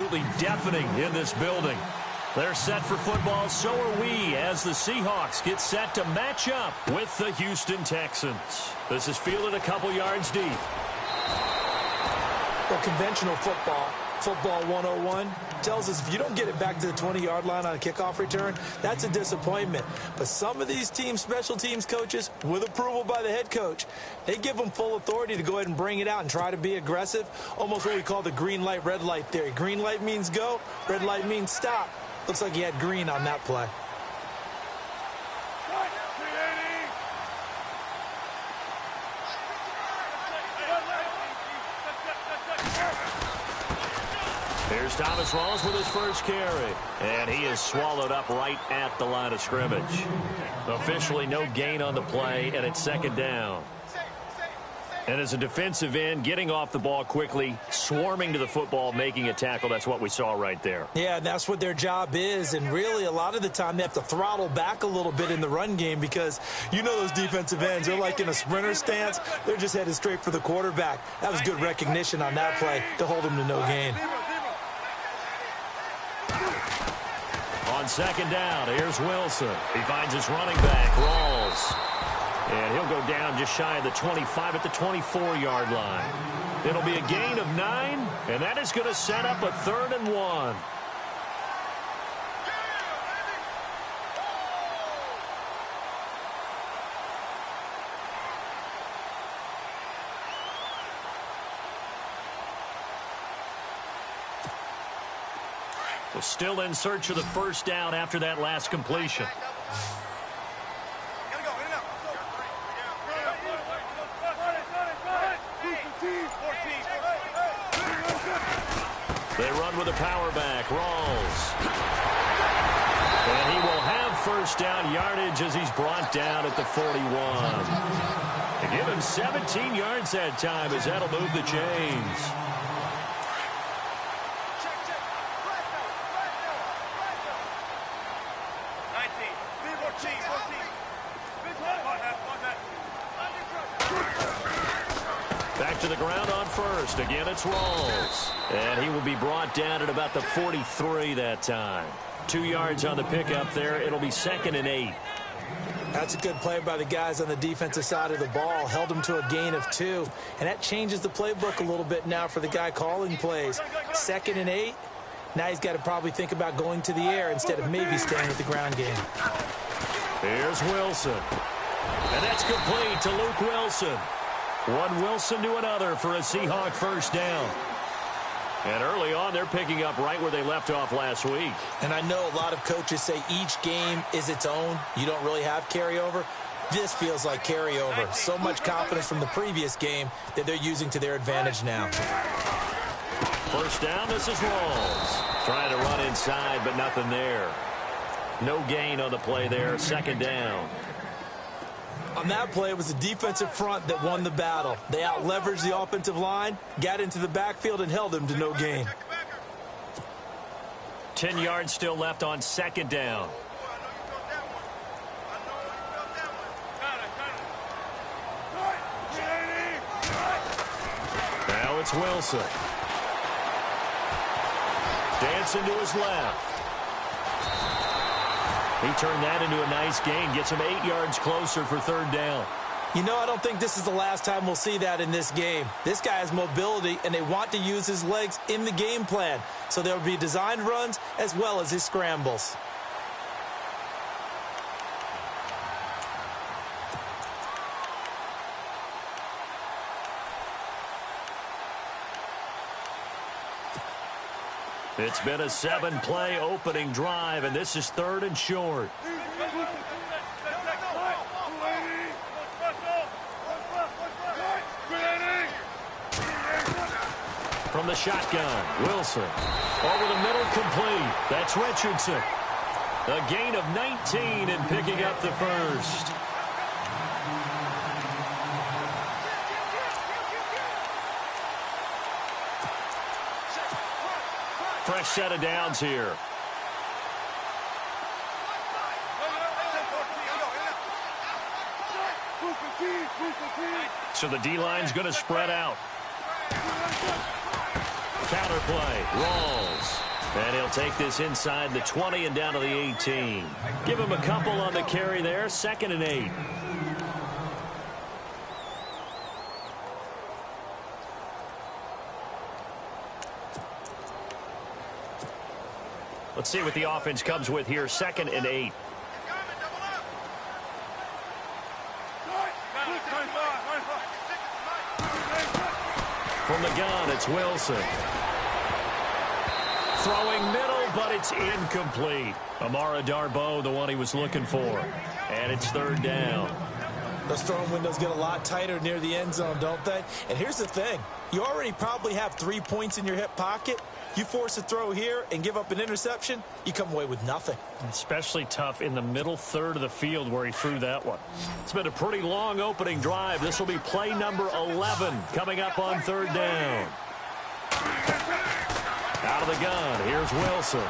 absolutely deafening in this building. They're set for football, so are we, as the Seahawks get set to match up with the Houston Texans. This is fielded a couple yards deep. Well, conventional football 101, tells us if you don't get it back to the 20-yard line on a kickoff return, that's a disappointment. But some of these team special teams coaches, with approval by the head coach, they give them full authority to go ahead and bring it out and try to be aggressive, almost what we call the green light, red light theory. Green light means go, red light means stop. Looks like he had green on that play. Here's Thomas Rawls with his first carry. And he is swallowed up right at the line of scrimmage. Officially no gain on the play, and it's second down. And as a defensive end, getting off the ball quickly, swarming to the football, making a tackle, that's what we saw right there. Yeah, that's what their job is. And really, a lot of the time, they have to throttle back a little bit in the run game because you know those defensive ends, they're like in a sprinter stance. They're just headed straight for the quarterback. That was good recognition on that play to hold him to no gain. On second down, here's Wilson. He finds his running back, Rawls. And he'll go down just shy of the 25 at the 24-yard line. It'll be a gain of 9, and that is going to set up a 3rd and 1. So still in search of the first down after that last completion. They run with a power back, Rawls. And he will have first down yardage as he's brought down at the 41. They give him 17 yards that time as that'll move the chains. Back to the ground on first. Again, it's Rawls. And he will be brought down at about the 43 that time. 2 yards on the pickup there. It'll be 2nd and 8. That's a good play by the guys on the defensive side of the ball. Held him to a gain of 2. And that changes the playbook a little bit now for the guy calling plays. 2nd and 8. Now he's got to probably think about going to the air instead of maybe staying with the ground game. Here's Wilson. And that's complete to Luke Wilson. One Wilson to another for a Seahawk first down. And early on, they're picking up right where they left off last week. And I know a lot of coaches say each game is its own. You don't really have carryover. This feels like carryover. So much confidence from the previous game that they're using to their advantage now. First down, this is Rawls. Trying to run inside, but nothing there. No gain on the play there. 2nd down. On that play, it was the defensive front that won the battle. They out-leveraged the offensive line, got into the backfield, and held him to no gain. 10 yards still left on 2nd down. Now it's Wilson. Dancing to his left. He turned that into a nice gain. Gets him 8 yards closer for 3rd down. You know, I don't think this is the last time we'll see that in this game. This guy has mobility, and they want to use his legs in the game plan. So there will be designed runs as well as his scrambles. It's been a 7-play opening drive, and this is 3rd and short. From the shotgun, Wilson. Over the middle, complete. That's Richardson. A gain of 19 and picking up the first. Fresh set of downs here. So the D-line's going to spread out. Counter play, Rawls. And he'll take this inside the 20 and down to the 18. Give him a couple on the carry there. 2nd and 8. Let's see what the offense comes with here. 2nd and 8. From the gun, it's Wilson. Throwing middle, but it's incomplete. Amara Darboh, the one he was looking for. And it's 3rd down. Those throwing windows get a lot tighter near the end zone, don't they? And here's the thing. You already probably have 3 points in your hip pocket. You force a throw here and give up an interception, you come away with nothing. Especially tough in the middle third of the field where he threw that one. It's been a pretty long opening drive. This will be play number 11 coming up on 3rd down. Out of the gun, here's Wilson.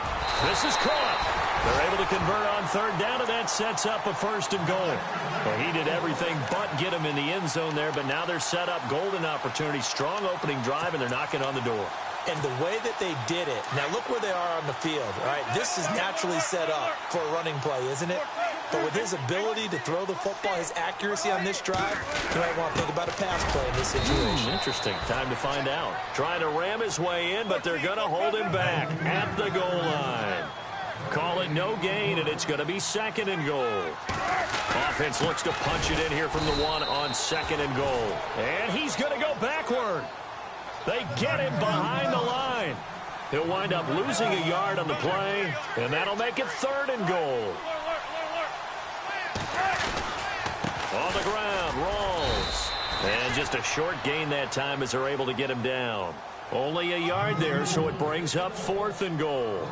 This is caught. They're able to convert on 3rd down, and that sets up a 1st and goal. Well, he did everything but get him in the end zone there, but now they're set up golden opportunity. Strong opening drive, and they're knocking on the door. And the way that they did it, now look where they are on the field, all right? This is naturally set up for a running play, isn't it? But with his ability to throw the football, his accuracy on this drive, you might want to think about a pass play in this situation. Interesting. Time to find out. Trying to ram his way in, but they're going to hold him back at the goal line. Call it no gain, and it's going to be 2nd and goal. Offense looks to punch it in here from the 1 on 2nd and goal. And he's going to go backward. They get him behind the line. He'll wind up losing a yard on the play, and that'll make it 3rd and goal. On the ground, Rawls. And just a short gain that time as they're able to get him down. Only a yard there, so it brings up 4th and goal.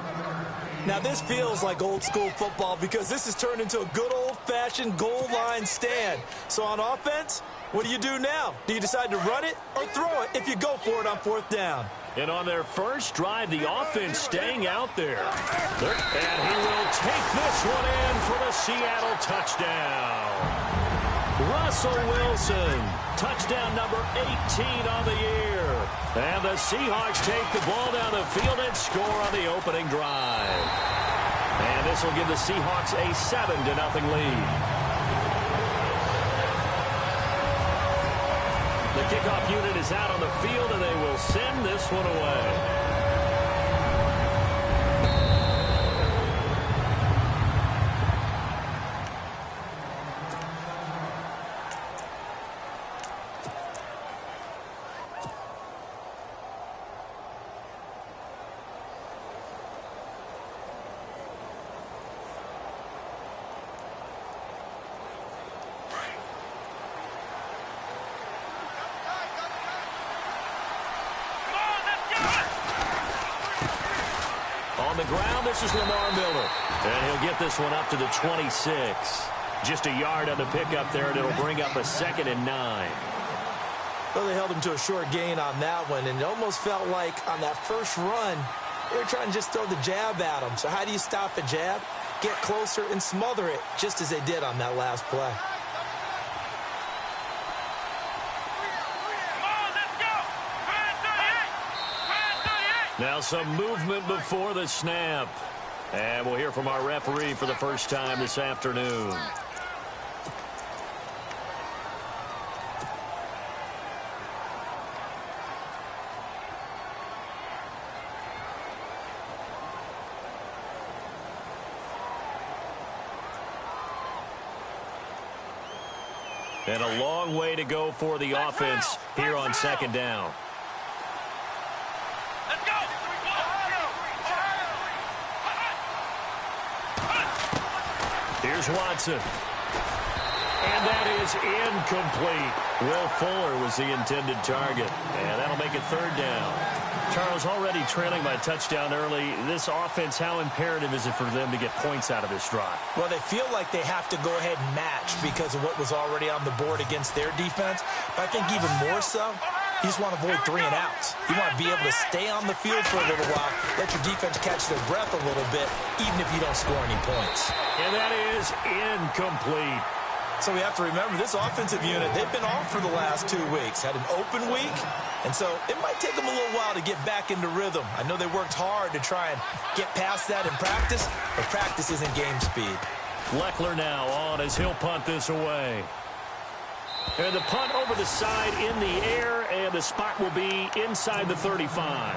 Now, this feels like old school football because this has turned into a good old-fashioned goal line stand. So on offense, what do you do now? Do you decide to run it or throw it if you go for it on 4th down? And on their first drive, the offense staying out there. And he will take this one in for the Seattle touchdown. Russell Wilson, touchdown number 18 on the year. And the Seahawks take the ball down the field and score on the opening drive. And this will give the Seahawks a 7-0 lead. The kickoff unit is out on the field, and they will send this one away. On the ground, this is Lamar Miller. And he'll get this one up to the 26. Just a yard on the pickup there, and it'll bring up a 2nd and 9. Well, they held him to a short gain on that one, and it almost felt like on that first run, they were trying to just throw the jab at him. So how do you stop a jab? Get closer and smother it, just as they did on that last play. Now some movement before the snap. And we'll hear from our referee for the first time this afternoon. And a long way to go for the offense here on 2nd down. Here's Watson. And that is incomplete. Will Fuller was the intended target. And that'll make it 3rd down. Charles, already trailing by a touchdown early. This offense, how imperative is it for them to get points out of this drive? Well, they feel like they have to go ahead and match because of what was already on the board against their defense. But I think even more so, you just want to avoid 3 and outs. You want to be able to stay on the field for a little while, let your defense catch their breath a little bit, even if you don't score any points. And that is incomplete. So we have to remember this offensive unit, they've been off for the last 2 weeks, had an open week, and so it might take them a little while to get back into rhythm. I know they worked hard to try and get past that in practice, but practice isn't game speed. Leckler now on as he'll punt this away. And the punt over the side in the air, and the spot will be inside the 35.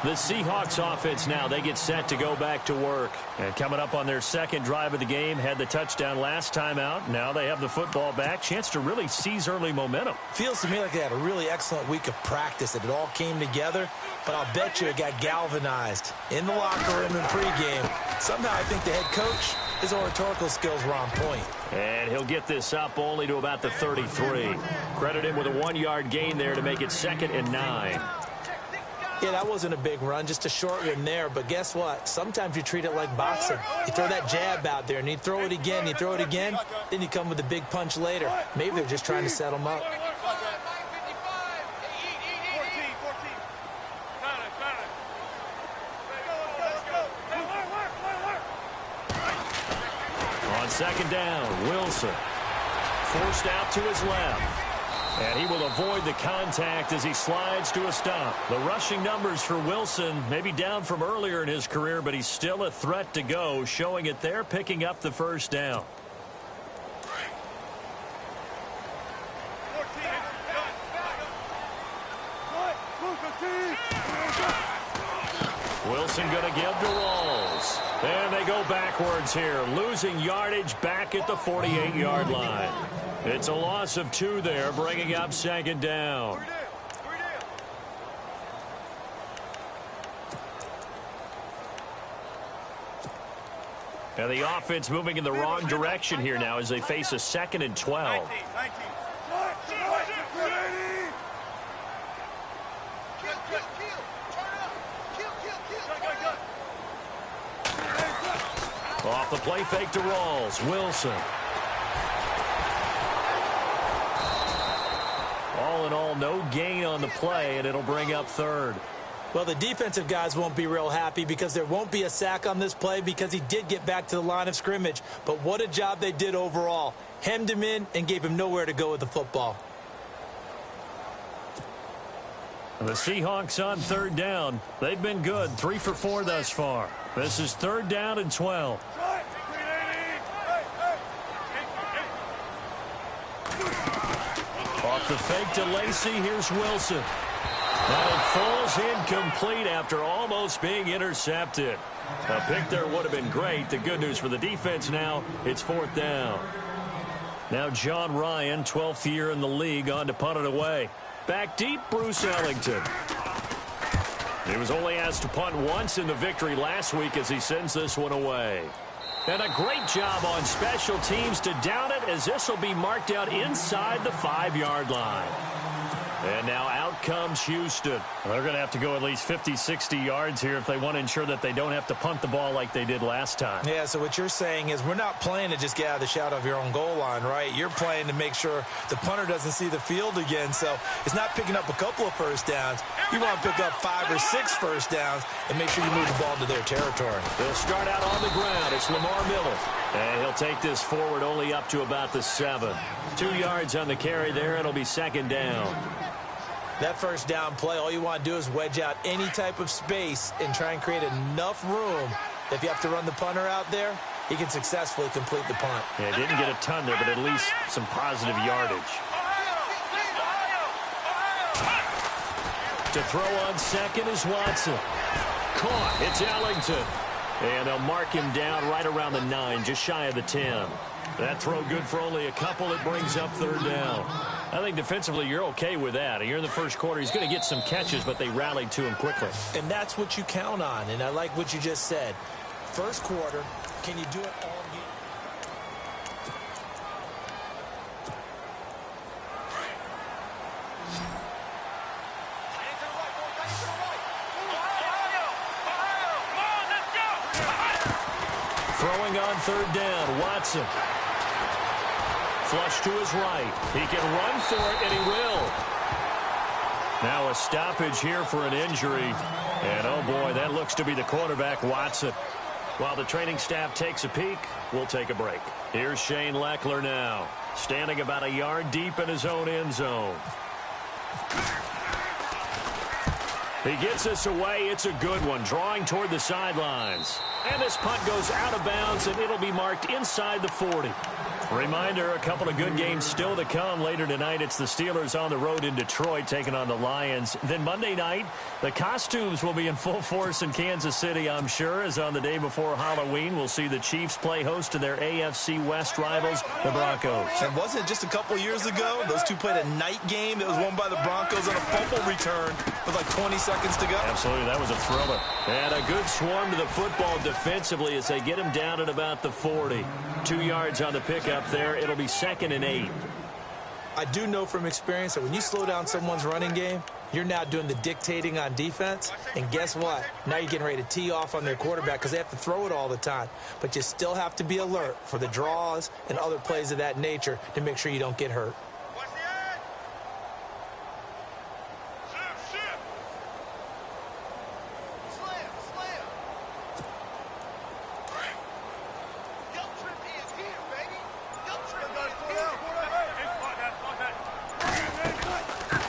The Seahawks offense now, they get set to go back to work. And coming up on their second drive of the game, had the touchdown last time out. Now they have the football back. Chance to really seize early momentum. Feels to me like they had a really excellent week of practice, that it all came together. But I'll bet you it got galvanized in the locker room in pregame. Somehow I think the head coach, his oratorical skills were on point. And he'll get this up only to about the 33. Credit him with a 1-yard gain there to make it 2nd and 9. Yeah, that wasn't a big run, just a short one there. But guess what? Sometimes you treat it like boxing. You throw that jab out there, and you throw it again, then you come with a big punch later. Maybe they're just trying to set them up. On 2nd down, Wilson forced out to his left. And he will avoid the contact as he slides to a stop. The rushing numbers for Wilson may be down from earlier in his career, but he's still a threat to go, showing it there, picking up the 1st down. Wilson going to give to Rawls. And they go backwards here, losing yardage back at the 48-yard line. It's a loss of 2 there, bringing up 2nd down. And the offense moving in the wrong direction here now as they face a 2nd and 12. Off the play fake to Rawls. Wilson. All in all, no gain on the play, and it'll bring up 3rd. Well, the defensive guys won't be real happy because there won't be a sack on this play because he did get back to the line of scrimmage. But what a job they did overall. Hemmed him in and gave him nowhere to go with the football. The Seahawks on 3rd down. They've been good, 3 for 4 thus far. This is 3rd down and 12. Off the fake to Lacy, here's Wilson. And it falls incomplete after almost being intercepted. A pick there would have been great. The good news for the defense now, it's 4th down. Now John Ryan, 12th year in the league, on to punt it away. Back deep, Bruce Ellington. He was only asked to punt once in the victory last week as he sends this one away. And a great job on special teams to down it, as this will be marked out inside the 5-yard line. And now out comes Houston. They're going to have to go at least 50, 60 yards here if they want to ensure that they don't have to punt the ball like they did last time. Yeah, so what you're saying is we're not playing to just get out of the shadow of your own goal line, right? You're playing to make sure the punter doesn't see the field again. So it's not picking up a couple of first downs. You want to pick up 5 or 6 first downs and make sure you move the ball to their territory. They'll start out on the ground. It's Lamar Miller. And he'll take this forward only up to about the 7. 2 yards on the carry there. It'll be 2nd down. That first down play, all you want to do is wedge out any type of space and try and create enough room that if you have to run the punter out there, he can successfully complete the punt. Yeah, didn't get a ton there, but at least some positive yardage. To throw on 2nd is Watson. Caught. It's Ellington. And they'll mark him down right around the 9, just shy of the 10. That throw good for only a couple. It brings up 3rd down. I think defensively you're okay with that. Here in the first quarter, he's going to get some catches, but they rallied to him quickly. And that's what you count on, and I like what you just said. First quarter, can you do it all game? Throwing on 3rd down, Watson. Flush to his right. He can run for it, and he will. Now a stoppage here for an injury. And, oh, boy, that looks to be the quarterback, Watson. While the training staff takes a peek, we'll take a break. Here's Shane Leckler now. standing about a yard deep in his own end zone. He gets this away. It's a good one, drawing toward the sidelines. And this punt goes out of bounds, and it'll be marked inside the 40. Reminder, a couple of good games still to come. Later tonight, it's the Steelers on the road in Detroit taking on the Lions. Then Monday night, the costumes will be in full force in Kansas City, I'm sure, as on the day before Halloween, we'll see the Chiefs play host to their AFC West rivals, the Broncos. And wasn't it just a couple years ago, those two played a night game that was won by the Broncos on a fumble return with like 20 seconds to go? Absolutely, that was a thriller. And a good swarm to the football defensively as they get him down at about the 40. 2 yards on the pickup there. It'll be 2nd and 8. I do know from experience that when you slow down someone's running game, you're now doing the dictating on defense. And guess what? Now you're getting ready to tee off on their quarterback because they have to throw it all the time. But you still have to be alert for the draws and other plays of that nature to make sure you don't get hurt.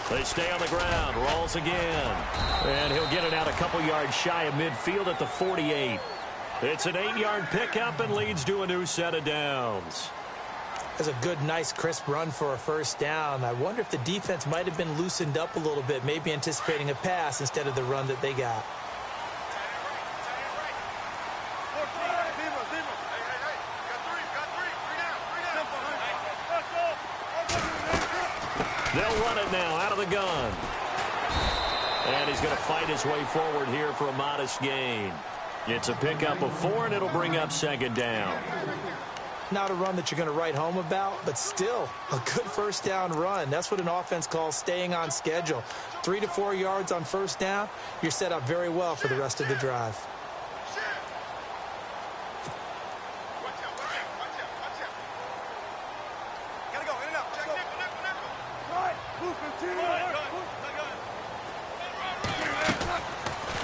They stay on the ground, rolls again, and he'll get it out a couple yards shy of midfield at the 48. It's an 8-yard pickup and leads to a new set of downs. That's a good, nice, crisp run for a first down. I wonder if the defense might have been loosened up a little bit, maybe anticipating a pass instead of the run that they got. They'll run it now out of the gun. And he's going to fight his way forward here for a modest gain. It's a pickup of 4, and it'll bring up 2nd down. Not a run that you're going to write home about, but still a good first down run. That's what an offense calls staying on schedule. 3 to 4 yards on first down, you're set up very well for the rest of the drive.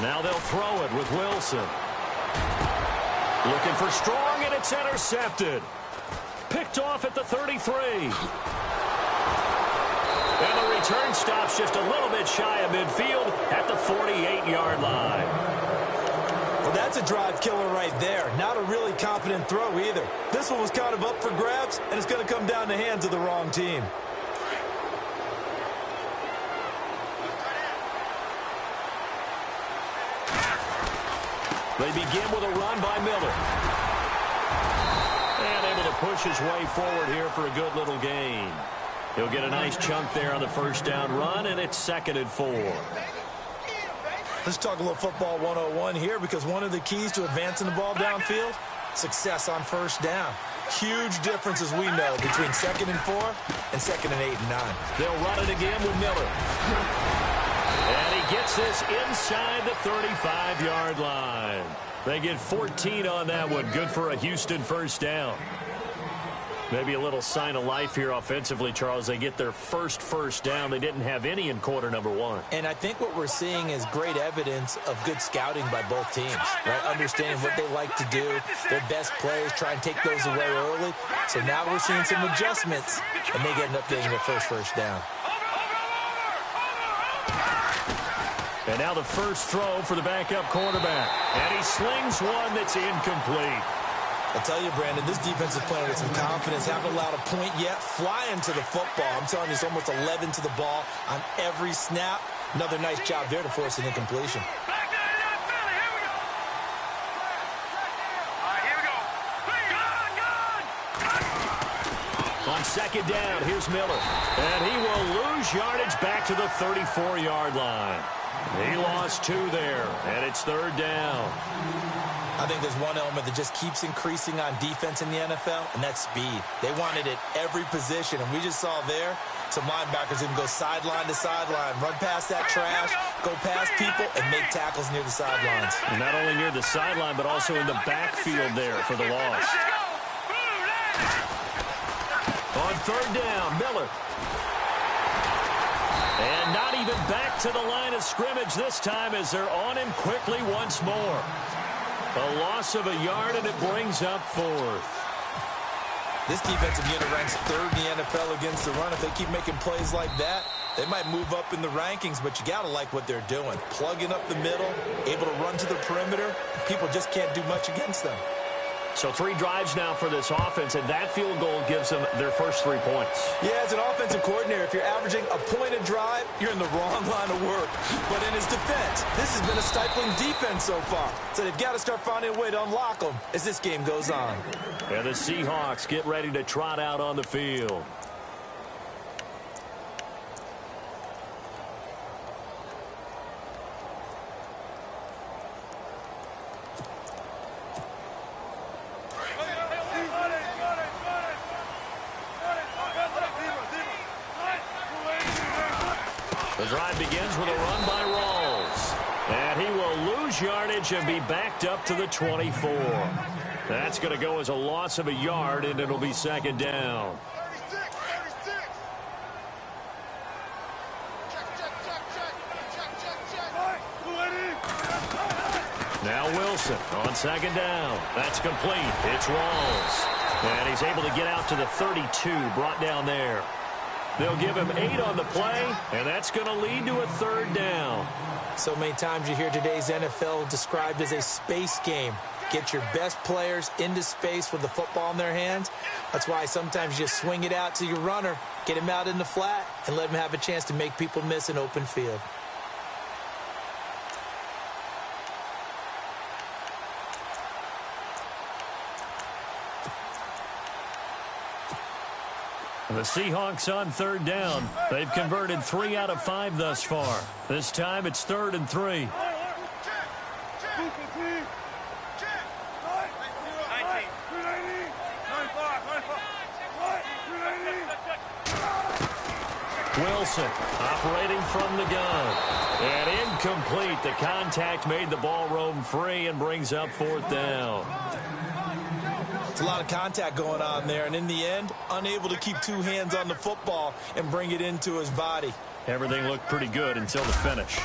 Now they'll throw it with Wilson. Looking for strong, and it's intercepted. Picked off at the 33. And the return stops just a little bit shy of midfield at the 48-yard line. Well, that's a drive killer right there. Not a really confident throw either. This one was kind of up for grabs, and it's going to come down the hands of the wrong team. They begin with a run by Miller. And able to push his way forward here for a good little gain. He'll get a nice chunk there on the first down run, and it's 2nd and 4. Let's talk a little football 101 here, because one of the keys to advancing the ball downfield, success on first down. Huge difference, as we know, between 2nd and 4 and 2nd and 8 and 9. They'll run it again with Miller. And he gets this inside the 35-yard line. They get 14 on that one. Good for a Houston first down. Maybe a little sign of life here offensively, Charles. They get their first down. They didn't have any in quarter number 1. And I think what we're seeing is great evidence of good scouting by both teams, right? Understanding what they like to do, their best plays, try and take those away early. So now we're seeing some adjustments, and they end up getting their first down. And now the first throw for the backup quarterback. And he slings one that's incomplete. I'll tell you, Brandon, this defense is playing with some confidence. Haven't allowed a point yet. Flying to the football. I'm telling you, it's almost 11 to the ball on every snap. Another nice job there to force an incompletion. On 2nd down, here's Miller. And he will lose yardage back to the 34-yard line. He lost 2 there, and it's 3rd down. I think there's one element that just keeps increasing on defense in the NFL, and that's speed. They want it at every position, and we just saw there some linebackers who can go sideline to sideline, run past that trash, go past people, and make tackles near the sidelines. And not only near the sideline, but also in the backfield there for the loss. On 3rd down, Miller. And not even back to the line of scrimmage this time as they're on him quickly once more. A loss of a yard, and it brings up 4th. This defensive unit ranks third in the NFL against the run. If they keep making plays like that, they might move up in the rankings, but you got to like what they're doing. Plugging up the middle, able to run to the perimeter. People just can't do much against them. So 3 drives now for this offense, and that field goal gives them their first 3 points. Yeah, as an offensive coordinator, if you're averaging a point a drive, you're in the wrong line of work. But in his defense, this has been a stifling defense so far. So they've got to start finding a way to unlock them as this game goes on. And the Seahawks get ready to trot out on the field. The drive begins with a run by Rawls. And he will lose yardage and be backed up to the 24. That's going to go as a loss of a yard, and it'll be second down. Now Wilson on second down. That's complete. It's Rawls. And he's able to get out to the 32, brought down there. They'll give him 8 on the play, and that's going to lead to a third down. So many times you hear today's NFL described as a space game. Get your best players into space with the football in their hands. That's why sometimes you just swing it out to your runner, get him out in the flat, and let him have a chance to make people miss an open field. The Seahawks on third down. They've converted 3 out of 5 thus far. This time it's 3rd and 3. Wilson operating from the gun. And incomplete. The contact made the ball roam free and brings up 4th down. It's a lot of contact going on there, and in the end, unable to keep 2 hands on the football and bring it into his body. Everything looked pretty good until the finish.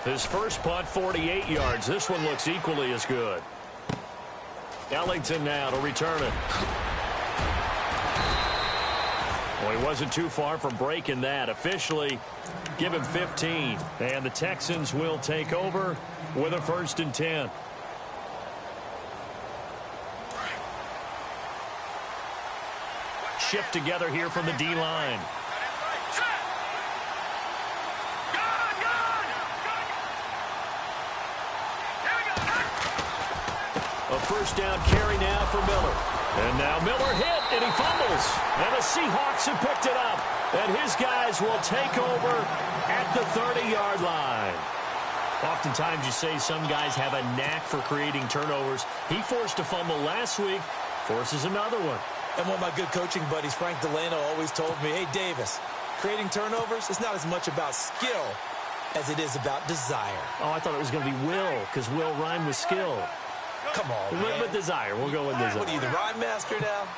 His first punt, 48 yards. This one looks equally as good. Ellington now to return it. Well, he wasn't too far from breaking that. Officially, give him 15. And the Texans will take over with a 1st and 10. Shift together here from the D-line. A first down carry now for Miller. And now Miller hit, and he fumbles. And the Seahawks have picked it up. And his guys will take over at the 30-yard line. Oftentimes you say some guys have a knack for creating turnovers. He forced a fumble last week, forces another one. And one of my good coaching buddies, Frank Delano, always told me, hey, Davis, creating turnovers is not as much about skill as it is about desire. Oh, I thought it was going to be will, because will rhyme with skill. Come on, man. With desire. We'll go with desire. What are you, the rhyme master now?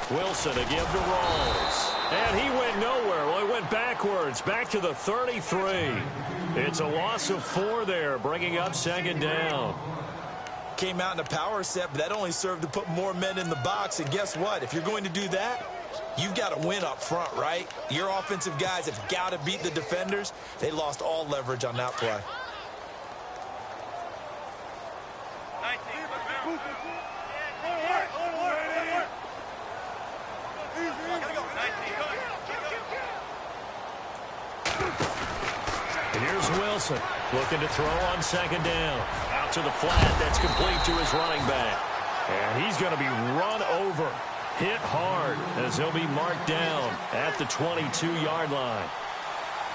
Wilson to give to Rawls. And he went nowhere. Well, he went backwards, back to the 33. It's a loss of 4 there, bringing up second down. Came out in a power set, but that only served to put more men in the box. And guess what? If you're going to do that, you've got to win up front, right? Your offensive guys have got to beat the defenders. They lost all leverage on that play. Here's Wilson looking to throw on second down. Out to the flat. That's complete to his running back. And he's going to be run over. Hit hard as he'll be marked down at the 22-yard line.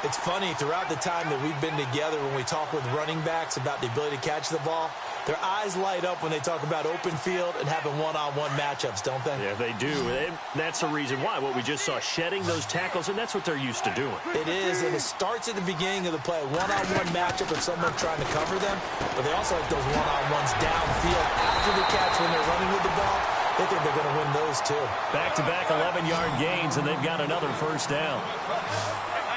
It's funny, throughout the time that we've been together, when we talk with running backs about the ability to catch the ball, their eyes light up when they talk about open field and having one-on-one matchups, don't they? Yeah, they do. That's the reason why. What we just saw, shedding those tackles, and that's what they're used to doing. It is, and it starts at the beginning of the play. One-on-one matchup with someone trying to cover them, but they also like those one-on-ones downfield after the catch when they're running with the ball. They think they're going to win those, too. Back-to-back 11-yard gains, and they've got another first down.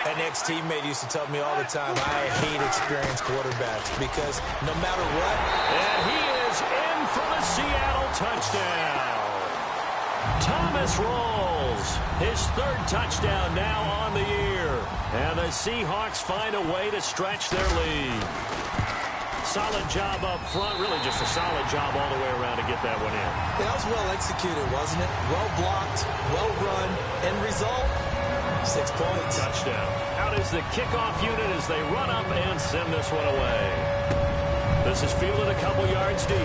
An ex-teammate used to tell me all the time, I hate experienced quarterbacks because no matter what. And he is in. for the Seattle touchdown. Thomas rolls. His third touchdown now on the year. And the Seahawks find a way to stretch their lead. Solid job up front. Really just a solid job all the way around to get that one in. That was well executed, wasn't it? Well blocked, well run. End result, 6 points. Touchdown. Out is the kickoff unit as they run up and send this one away. This is fielded a couple yards deep.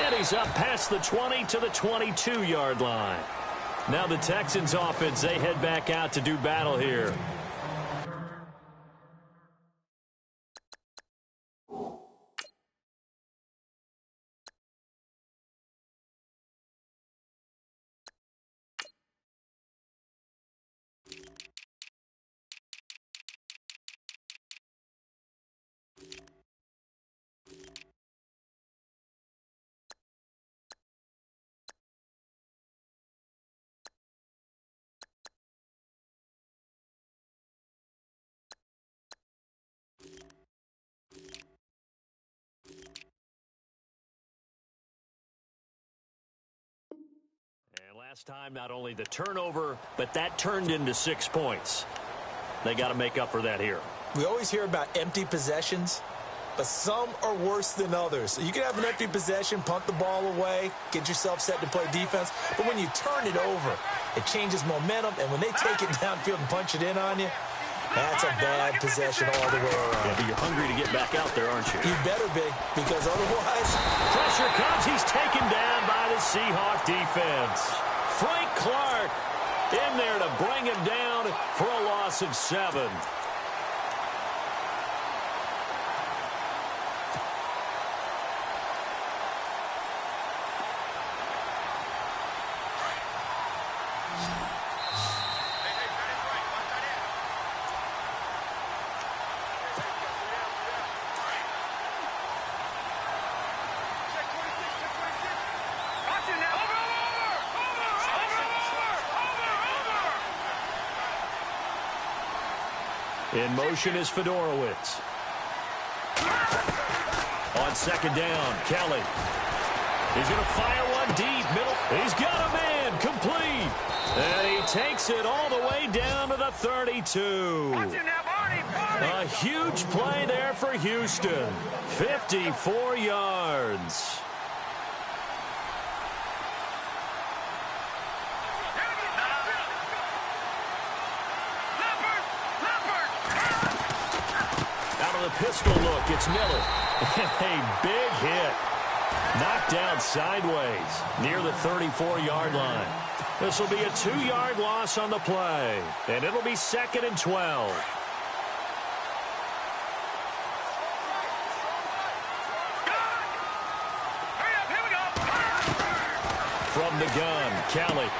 And he's up past the 20 to the 22-yard line. Now the Texans offense, they head back out to do battle here. And last time, not only the turnover, but that turned into 6 points. They got to make up for that here. We always hear about empty possessions, but some are worse than others. You can have an empty possession, punt the ball away, get yourself set to play defense, but when you turn it over, it changes momentum, and when they take it downfield and punch it in on you, that's a bad possession all the way around. Yeah, but you're hungry to get back out there, aren't you? You better be, because otherwise... Pressure comes. He's taken down by the Seahawk defense. Frank Clark in there to bring him down for a loss of 7. In motion is Fedorowicz. On second down, Kelly. He's going to fire one deep. Middle. He's got a man. Complete. And he takes it all the way down to the 32. A huge play there for Houston. 54 yards. Pistol look, it's Miller. A big hit. Knocked down sideways near the 34-yard line. This will be a 2-yard loss on the play, and it'll be 2nd and 12. From the gun, Kelly.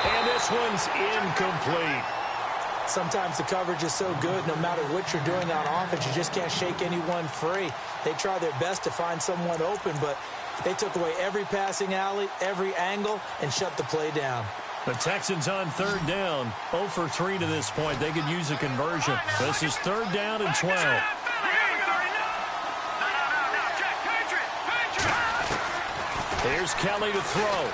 And this one's incomplete. Sometimes the coverage is so good, no matter what you're doing on offense, you just can't shake anyone free. They try their best to find someone open, but they took away every passing alley, every angle, and shut the play down. The Texans on 3rd down, 0 for 3 to this point. They could use a conversion. This is 3rd down and 12. Here's Kelly to throw.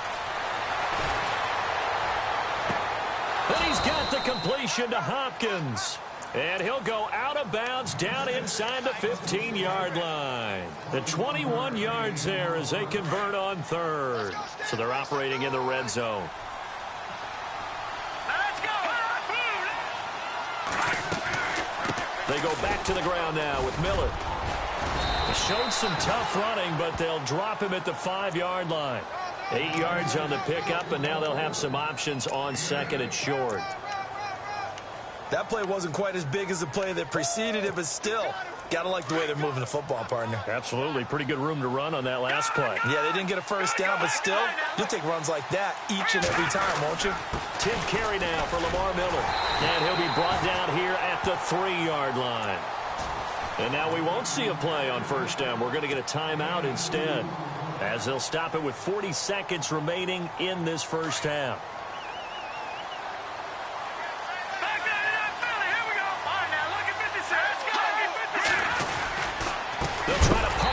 And he's got the completion to Hopkins. And he'll go out of bounds down inside the 15-yard line. The 21 yards there as they convert on 3rd. So they're operating in the red zone. They go back to the ground now with Miller. He showed some tough running, but they'll drop him at the 5-yard line. 8 yards on the pickup, and now they'll have some options on 2nd and short. That play wasn't quite as big as the play that preceded it, but still, got to like the way they're moving the football, partner. Absolutely. Pretty good room to run on that last play. Yeah, they didn't get a first down, but still, you'll take runs like that each and every time, won't you? 10th carry now for Lamar Miller. And he'll be brought down here at the 3-yard line. And now we won't see a play on first down. We're going to get a timeout instead, as they'll stop it with 40 seconds remaining in this first half.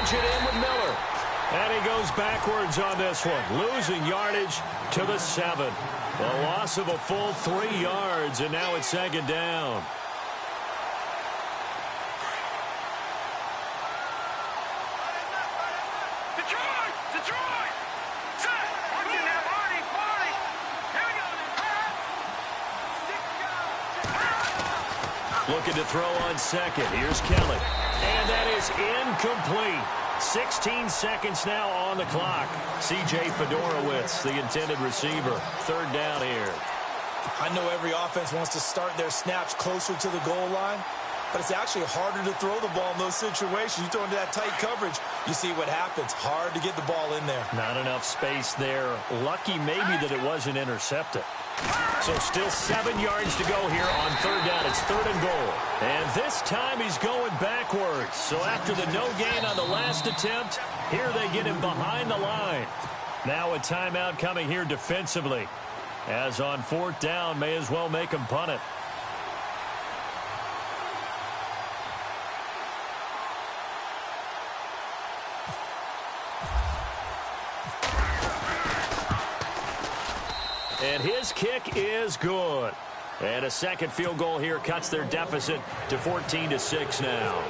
Edge it in with Miller. And he goes backwards on this one, losing yardage to the 7. A loss of a full 3 yards, and now it's 2nd down. Looking to throw on 2nd. Here's Kelly. And that is incomplete. 16 seconds now on the clock. C.J. Fedorowicz, the intended receiver. 3rd down here. I know every offense wants to start their snaps closer to the goal line, but it's actually harder to throw the ball in those situations. You throw into that tight coverage, you see what happens. Hard to get the ball in there. Not enough space there. Lucky maybe that it wasn't intercepted. So still 7 yards to go here on 3rd down. It's 3rd and goal. And this time he's going backwards. So after the no gain on the last attempt, here they get him behind the line. Now a timeout coming here defensively. As on 4th down, may as well make him punt it. And his kick is good. And a second field goal here cuts their deficit to 14-6 now.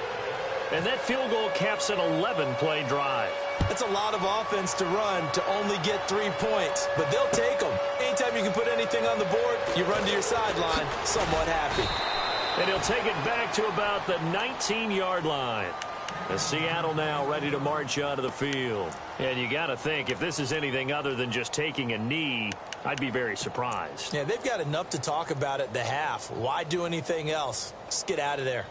And that field goal caps an 11-play drive. That's a lot of offense to run to only get 3 points, but they'll take them. Anytime you can put anything on the board, you run to your sideline somewhat happy. And he'll take it back to about the 19-yard line. As Seattle now ready to march onto the field. And you got to think, if this is anything other than just taking a knee, I'd be very surprised. Yeah, they've got enough to talk about at the half. Why do anything else? Just get out of there.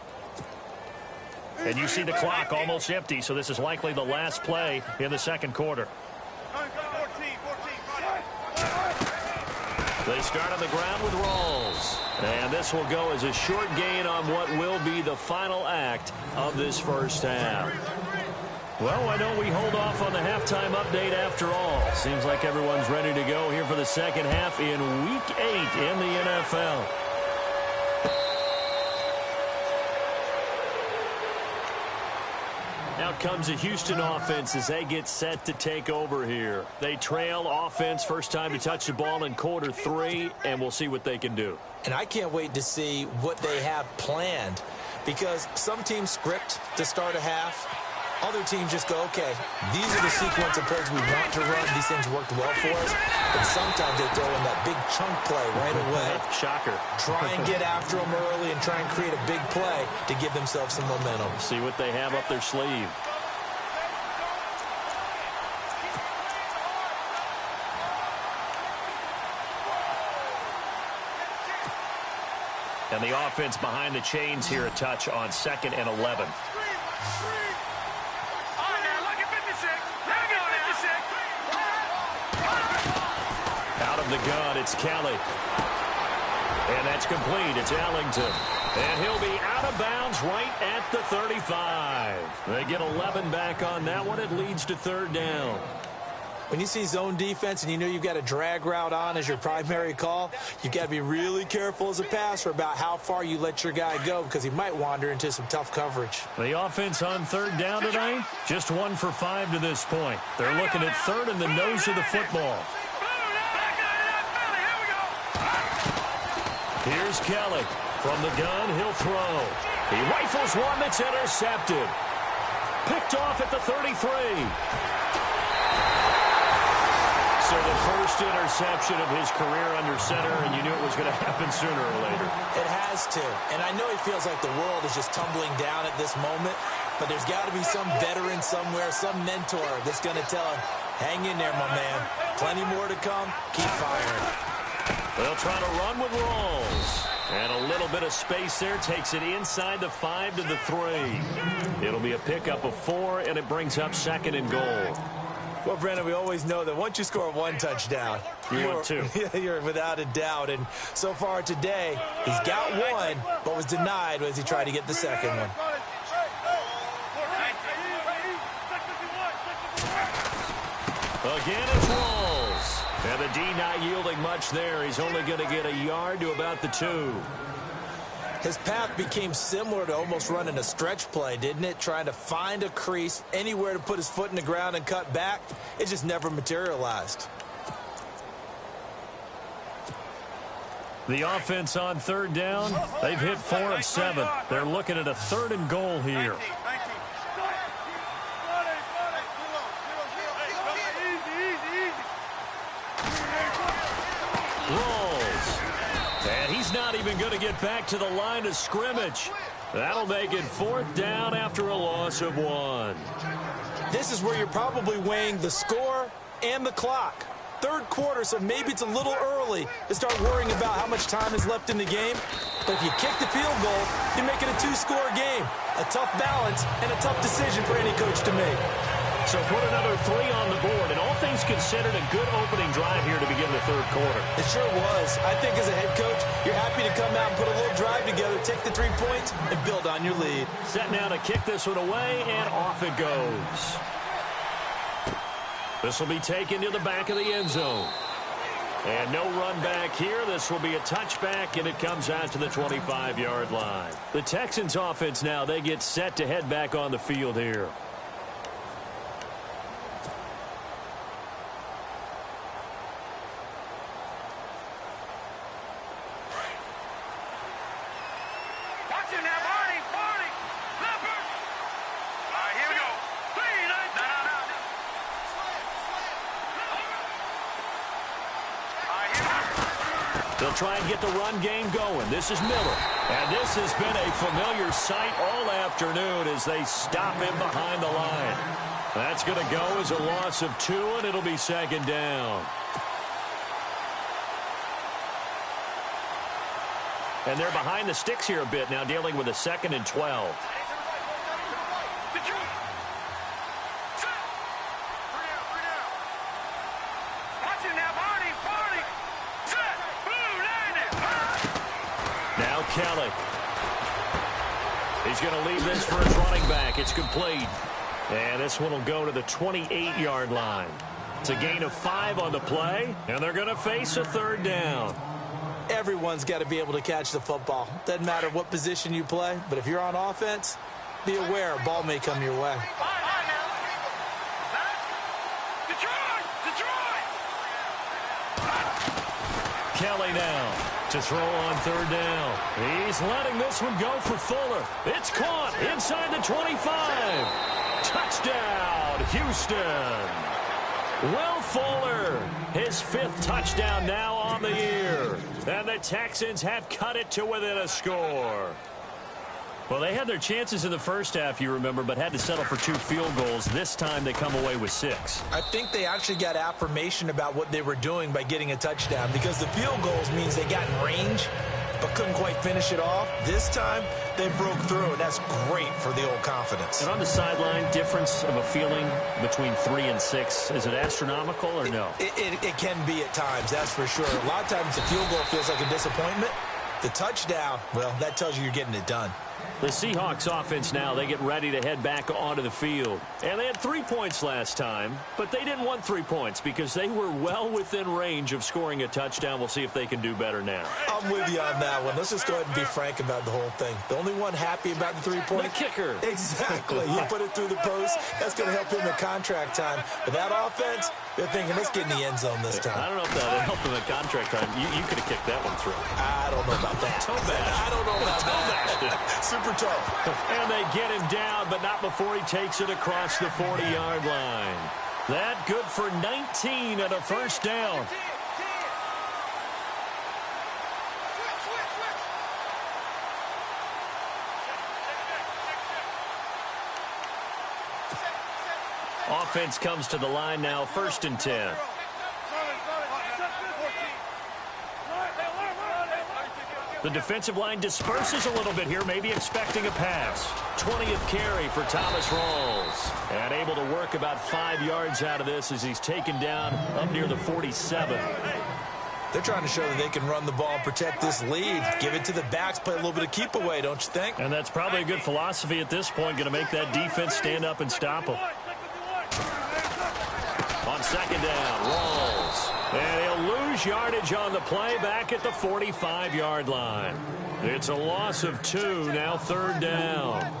And you see the clock almost empty, so this is likely the last play in the 2nd quarter. They start on the ground with Rawls. And this will go as a short gain on what will be the final act of this first half. Well, why don't we hold off on the halftime update after all? Seems like everyone's ready to go here for the second half in Week 8 in the NFL. Out comes the Houston offense as they get set to take over here. They trail offense, first time to touch the ball in quarter 3, and we'll see what they can do. And I can't wait to see what they have planned, because some teams script to start a half. Other teams just go, okay, these are the sequence of plays we want to run. These things worked well for us. And sometimes they throw in that big chunk play right away. Shocker. Try and get after them early and try and create a big play to give themselves some momentum. See what they have up their sleeve. And the offense behind the chains here a touch on 2nd and 11. Out of the gun, it's Kelly. And that's complete. It's Ellington. And he'll be out of bounds right at the 35. They get 11 back on that one. It leads to 3rd down. When you see zone defense and you know you've got a drag route on as your primary call, you've got to be really careful as a passer about how far you let your guy go, because he might wander into some tough coverage. The offense on 3rd down tonight, just 1 for 5 to this point. They're looking at 3rd and the nose of the football. Here's Kelly. From the gun, he'll throw. He rifles one that's intercepted. Picked off at the 33. So the first interception of his career under center, and you knew it was going to happen sooner or later. It has to. And I know he feels like the world is just tumbling down at this moment, but there's got to be some veteran somewhere, some mentor that's going to tell him, hang in there, my man. Plenty more to come. Keep firing. They'll try to run with Rawls. And a little bit of space there takes it inside the 5 to the 3. It'll be a pickup of 4, and it brings up 2nd and goal. Well, Brandon, we always know that once you score 1 touchdown, you're 2. You're without a doubt. And so far today, he's got 1, but was denied as he tried to get the second one. Again, it's Rawls. And the D not yielding much there. He's only going to get a yard to about the 2. His path became similar to almost running a stretch play, didn't it? Trying to find a crease, anywhere to put his foot in the ground and cut back. It just never materialized. The offense on third down, they've hit 4 of 7. They're looking at a 3rd and goal here. Rolls. And he's not even going to get back to the line of scrimmage. That'll make it 4th down after a loss of 1. This is where you're probably weighing the score and the clock. Third quarter, so maybe it's a little early to start worrying about how much time is left in the game. But if you kick the field goal, you make it a 2-score game. A tough balance and a tough decision for any coach to make. So put another 3 on the board, and all things considered, a good opening drive here to begin the third quarter. It sure was. I think as a head coach, you're happy to come out and put a little drive together, take the 3 points, and build on your lead. Set now to kick this one away, and off it goes. This will be taken to the back of the end zone. And no run back here. This will be a touchback, and it comes out to the 25-yard line. The Texans offense now, they get set to head back on the field here. They'll try and get the run game going. This is Miller. And this has been a familiar sight all afternoon as they stop him behind the line. That's going to go as a loss of 2, and it'll be 2nd down. And they're behind the sticks here a bit now, dealing with a 2nd and 12. Now Kelly. He's going to leave this for his running back. It's complete. And this one will go to the 28-yard line. It's a gain of 5 on the play, and they're going to face a 3rd down. Everyone's got to be able to catch the football. Doesn't matter what position you play, but if you're on offense, be aware a ball may come your way. Kelly now to throw on 3rd down. He's letting this one go for Fuller. It's caught inside the 25. Touchdown, Houston. Will Fuller, his 5th touchdown now on the year. And the Texans have cut it to within a score. Well, they had their chances in the first half, you remember, but had to settle for 2 field goals. This time they come away with 6. I think they actually got affirmation about what they were doing by getting a touchdown, because the field goals means they got in range but couldn't quite finish it off. This time they broke through, and that's great for the old confidence. And on the sideline, difference of a feeling between 3 and 6, is it astronomical or no? It can be at times, that's for sure. A lot of times the field goal feels like a disappointment. The touchdown, well, that tells you you're getting it done. The Seahawks offense now, they get ready to head back onto the field. And they had 3 points last time, but they didn't want 3 points because they were well within range of scoring a touchdown. We'll see if they can do better now. I'm with you on that one. Let's just go ahead and be frank about the whole thing. The only one happy about the 3-point. The kicker. Exactly. He put it through the post. That's going to help him in contract time. But that offense, they're thinking, let's get in the end zone this time. I don't know if that helped him in contract time. You could have kicked that one through. I don't know about that. I don't know about that. Super tough. And they get him down, but not before he takes it across the 40-yard line. That good for 19 and a 1st down. Offense comes to the line now, 1st and 10. The defensive line disperses a little bit here, maybe expecting a pass. 20th carry for Thomas Rawls. And able to work about 5 yards out of this as he's taken down up near the 47. They're trying to show that they can run the ball and protect this lead. Give it to the backs, play a little bit of keep away, don't you think? And that's probably a good philosophy at this point, going to make that defense stand up and stop them. On 2nd down, Rawls. And he'll lose yardage on the play back at the 45-yard line. It's a loss of 2, now 3rd down.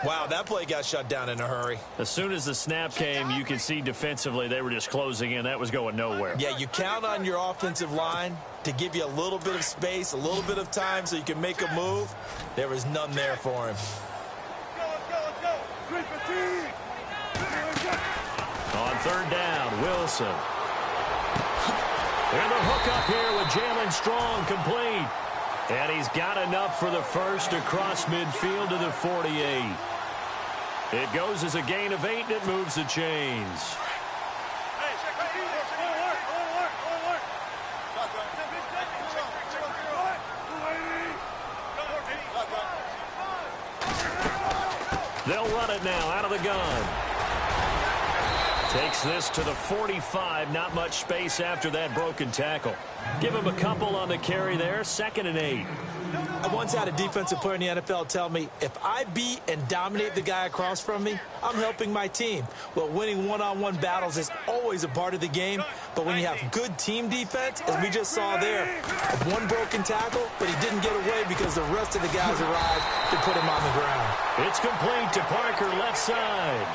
Wow, that play got shut down in a hurry. As soon as the snap came, you could see defensively they were just closing in. That was going nowhere. Yeah, you count on your offensive line to give you a little bit of space, a little bit of time so you can make a move. There was none there for him. On 3rd down, Wilson. And the hook up here with Jalen Strong complete. And he's got enough for the first across midfield to the 48. It goes as a gain of 8, and it moves the chains. They'll run it now out of the gun. Takes this to the 45. Not much space after that broken tackle. Give him a couple on the carry there. 2nd and 8. I once had a defensive player in the NFL tell me, if I beat and dominate the guy across from me, I'm helping my team. Well, winning one-on-one battles is always a part of the game, but when you have good team defense, as we just saw there, one broken tackle, but he didn't get away because the rest of the guys arrived to put him on the ground. It's complete to Parker, left side.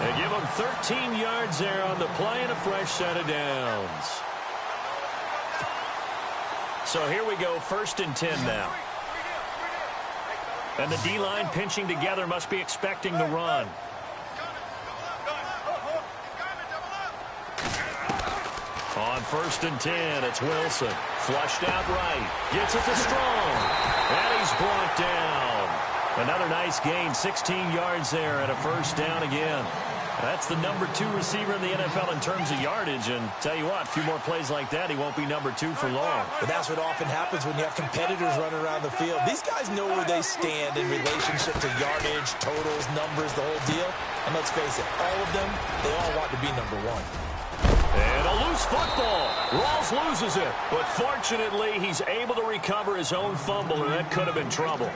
They give him 13 yards there on the play and a fresh set of downs. So here we go, 1st and 10 now. And the D-line pinching together, must be expecting the run. On 1st and 10, it's Wilson. Flushed out right. Gets it to Strong. And he's brought down. Another nice gain, 16 yards there and a 1st down again. That's the number 2 receiver in the NFL in terms of yardage. And tell you what, a few more plays like that, he won't be number 2 for long. But that's what often happens when you have competitors running around the field. These guys know where they stand in relationship to yardage, totals, numbers, the whole deal. And let's face it, all of them, they all want to be number 1. And a loose football. Rawls loses it. But fortunately, he's able to recover his own fumble, and that could have been trouble.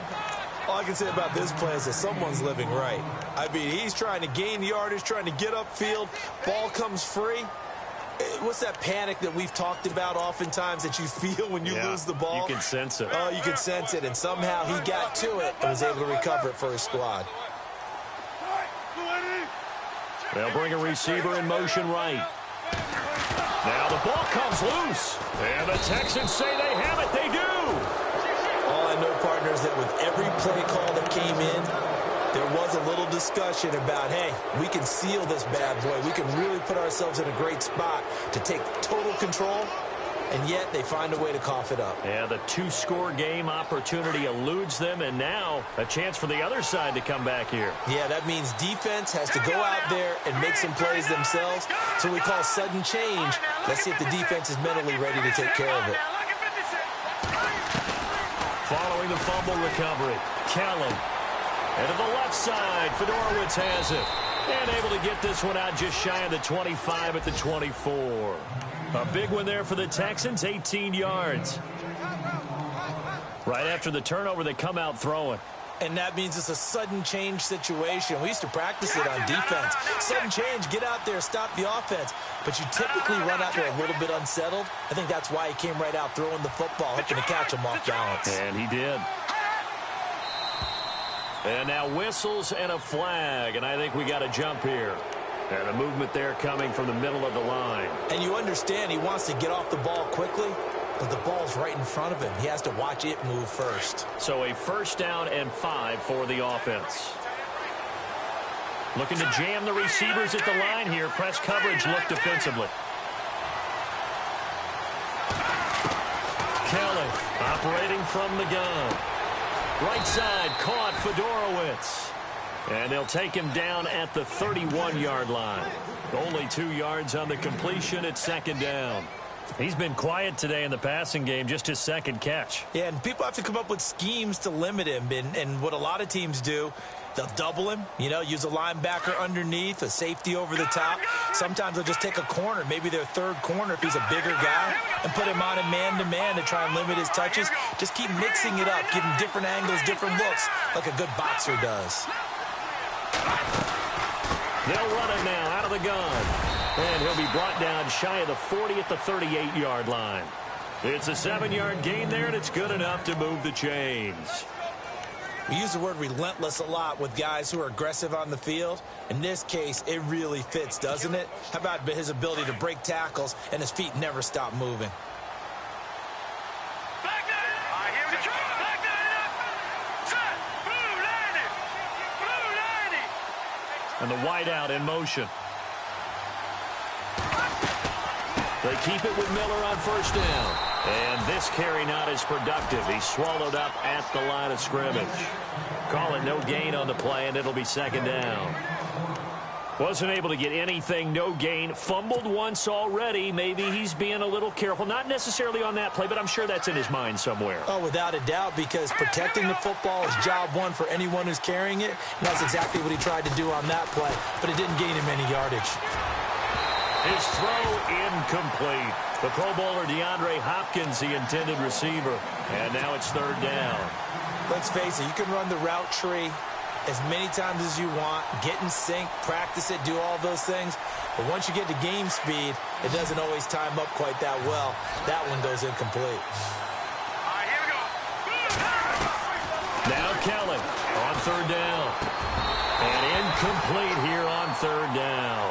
All I can say about this play is that someone's living right. I mean, he's trying to gain yardage, trying to get upfield. Ball comes free. What's that panic that we've talked about oftentimes that you feel when you lose the ball? You can sense it. Oh, you can sense it. And somehow he got to it and was able to recover it for his squad. They'll bring a receiver in motion right. Now the ball comes loose. And the Texans say they have it. They do. All I know, partners, that with every play call that came in, there was a little discussion about, hey, we can seal this bad boy. We can really put ourselves in a great spot to take total control, and yet they find a way to cough it up. Yeah, the 2-score game opportunity eludes them, and now a chance for the other side to come back here. Yeah, that means defense has to go out there and make some plays themselves. So we call sudden change. Let's see if the defense is mentally ready to take care of it. Following the fumble recovery, Callum. And to the left side, Fedorowicz has it. And able to get this one out just shy of the 25 at the 24. A big one there for the Texans, 18 yards. Right after the turnover, they come out throwing. And that means it's a sudden change situation. We used to practice it on defense. Sudden change, get out there, stop the offense. But you typically run out there a little bit unsettled. I think that's why he came right out throwing the football, hoping to catch him off balance. And he did. And now whistles and a flag. And I think we got a jump here. And a movement there coming from the middle of the line. And you understand he wants to get off the ball quickly, but the ball's right in front of him. He has to watch it move first. So a 1st down and 5 for the offense. Looking to jam the receivers at the line here. Press coverage look defensively. Kelly operating from the gun. Right side caught Fedorowicz. And they'll take him down at the 31-yard line. Only 2 yards on the completion at 2nd down. He's been quiet today in the passing game, just his 2nd catch. Yeah, and people have to come up with schemes to limit him. And what a lot of teams do, they'll double him, use a linebacker underneath, a safety over the top. Sometimes they'll just take a corner, maybe their 3rd corner if he's a bigger guy, and put him on a man-to-man to try and limit his touches. Just keep mixing it up, give him different angles, different looks, like a good boxer does. They'll run it now out of the gun. And he'll be brought down shy of the 40 at the 38-yard line. It's a 7-yard gain there, and it's good enough to move the chains. We use the word relentless a lot with guys who are aggressive on the field. In this case, it really fits, doesn't it? How about his ability to break tackles and his feet never stop moving? And the wideout in motion. They keep it with Miller on first down. And this carry not as productive. He's swallowed up at the line of scrimmage. Call it no gain on the play, and it'll be second down. Wasn't able to get anything, no gain. Fumbled once already. Maybe he's being a little careful. Not necessarily on that play, but I'm sure that's in his mind somewhere. Oh, without a doubt, because protecting the football is job one for anyone who's carrying it. And that's exactly what he tried to do on that play, but it didn't gain him any yardage. His throw incomplete. The Pro Bowler DeAndre Hopkins, the intended receiver. And now it's third down. Let's face it, you can run the route tree as many times as you want, get in sync, practice it, do all those things. But once you get to game speed, it doesn't always time up quite that well. That one goes incomplete. All right, here we go. Now Kelly on third down. And incomplete here on third down.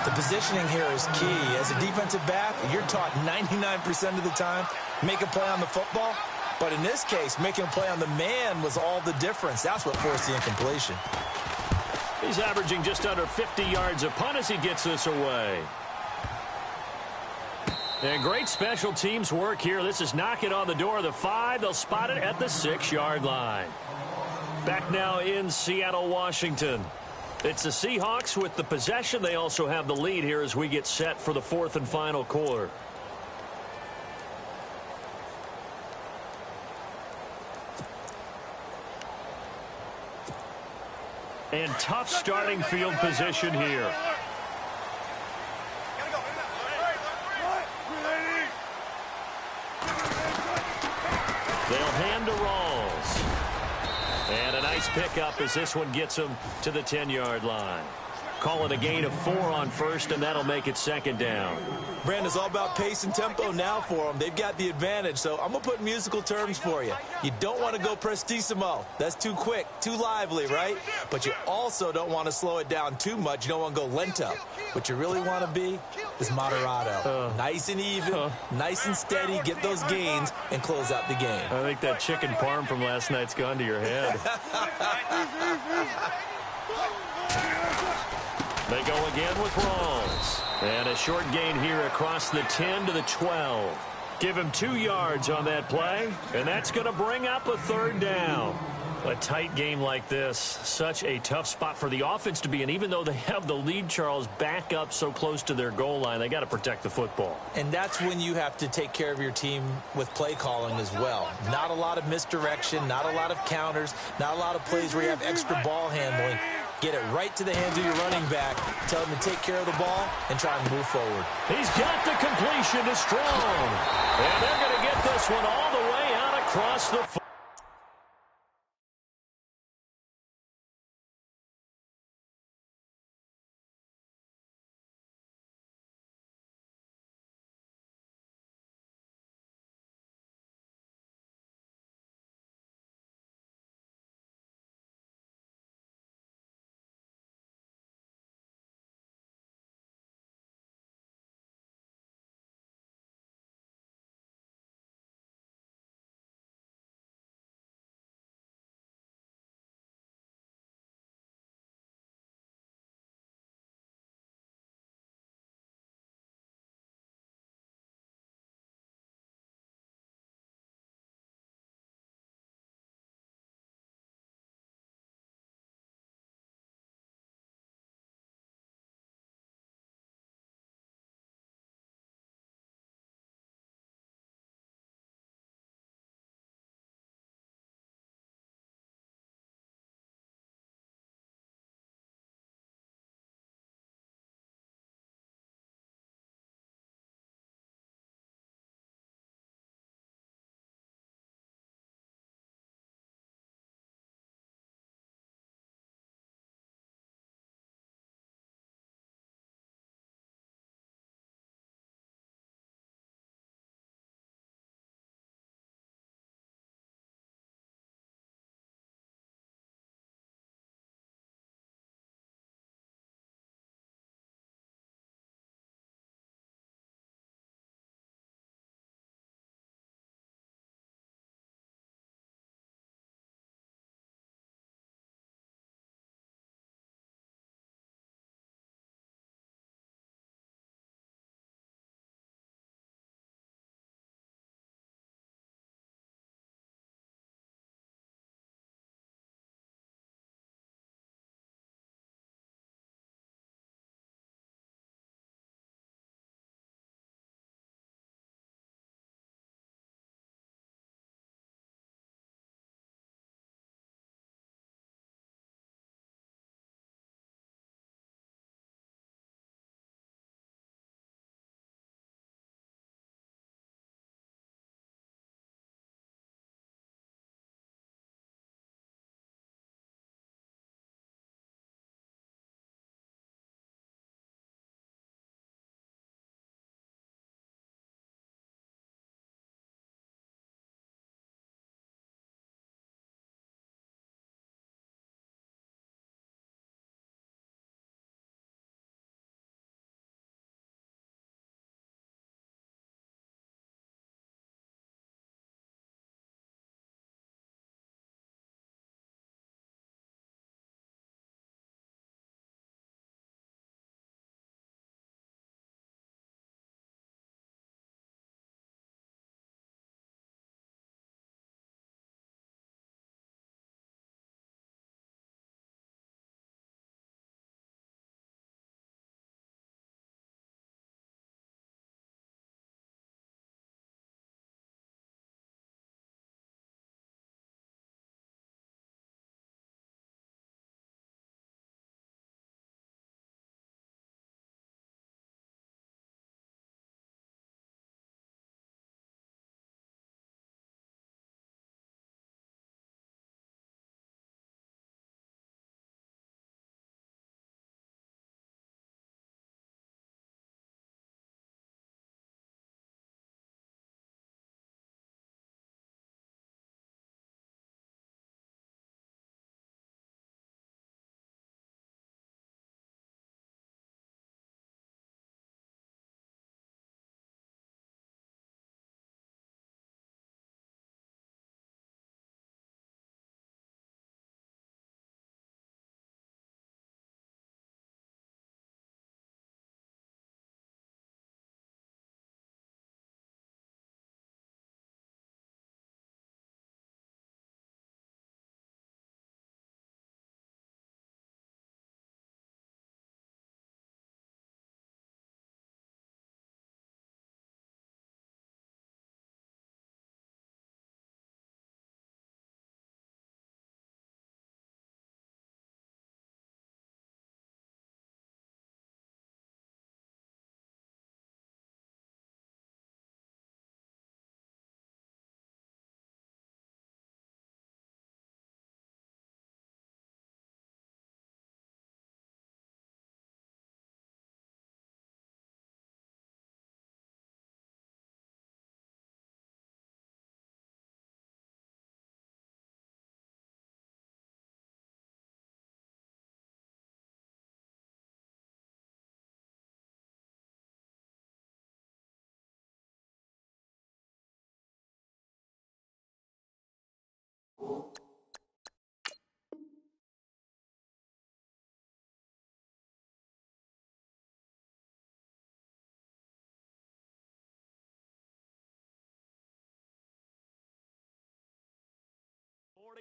The positioning here is key. As a defensive back, you're taught 99% of the time, make a play on the football. But in this case, making a play on the man was all the difference. That's what forced the incompletion. He's averaging just under 50 yards a punt as he gets this away. And great special teams work here. This is knocking on the door of the 5. They'll spot it at the 6-yard line. Back now in Seattle, Washington. It's the Seahawks with the possession. They also have the lead here as we get set for the 4th and final quarter. And tough starting field position here. They'll hand to Rawls. And a nice pickup as this one gets him to the 10-yard line. Call it a gain of 4 on first, and that'll make it second down. Brandon, it's all about pace and tempo now for them. They've got the advantage, so I'm going to put musical terms for you. You don't want to go prestissimo. That's too quick, too lively, right? But you also don't want to slow it down too much. You don't want to go lento. What you really want to be is moderato. Nice and even, nice and steady, get those gains, and close out the game. I think that chicken parm from last night's gone to your head. They go again with Rawls. And a short gain here across the 10 to the 12. Give him 2 yards on that play, and that's going to bring up a third down. A tight game like this, such a tough spot for the offense to be in. Even though they have the lead, Charles, back up so close to their goal line, they got to protect the football. And that's when you have to take care of your team with play calling as well. Not a lot of misdirection, not a lot of counters, not a lot of plays where you have extra ball handling. Get it right to the hands of your running back. Tell him to take care of the ball and try and move forward. He's got the completion to Strong. And they're going to get this one all the way out across the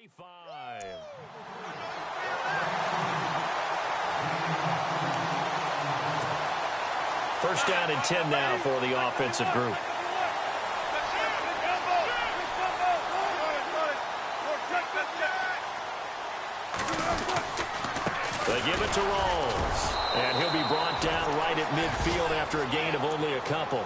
45. First down and 10 now for the offensive group. They give it to Rawls, and he'll be brought down right at midfield after a gain of only a couple.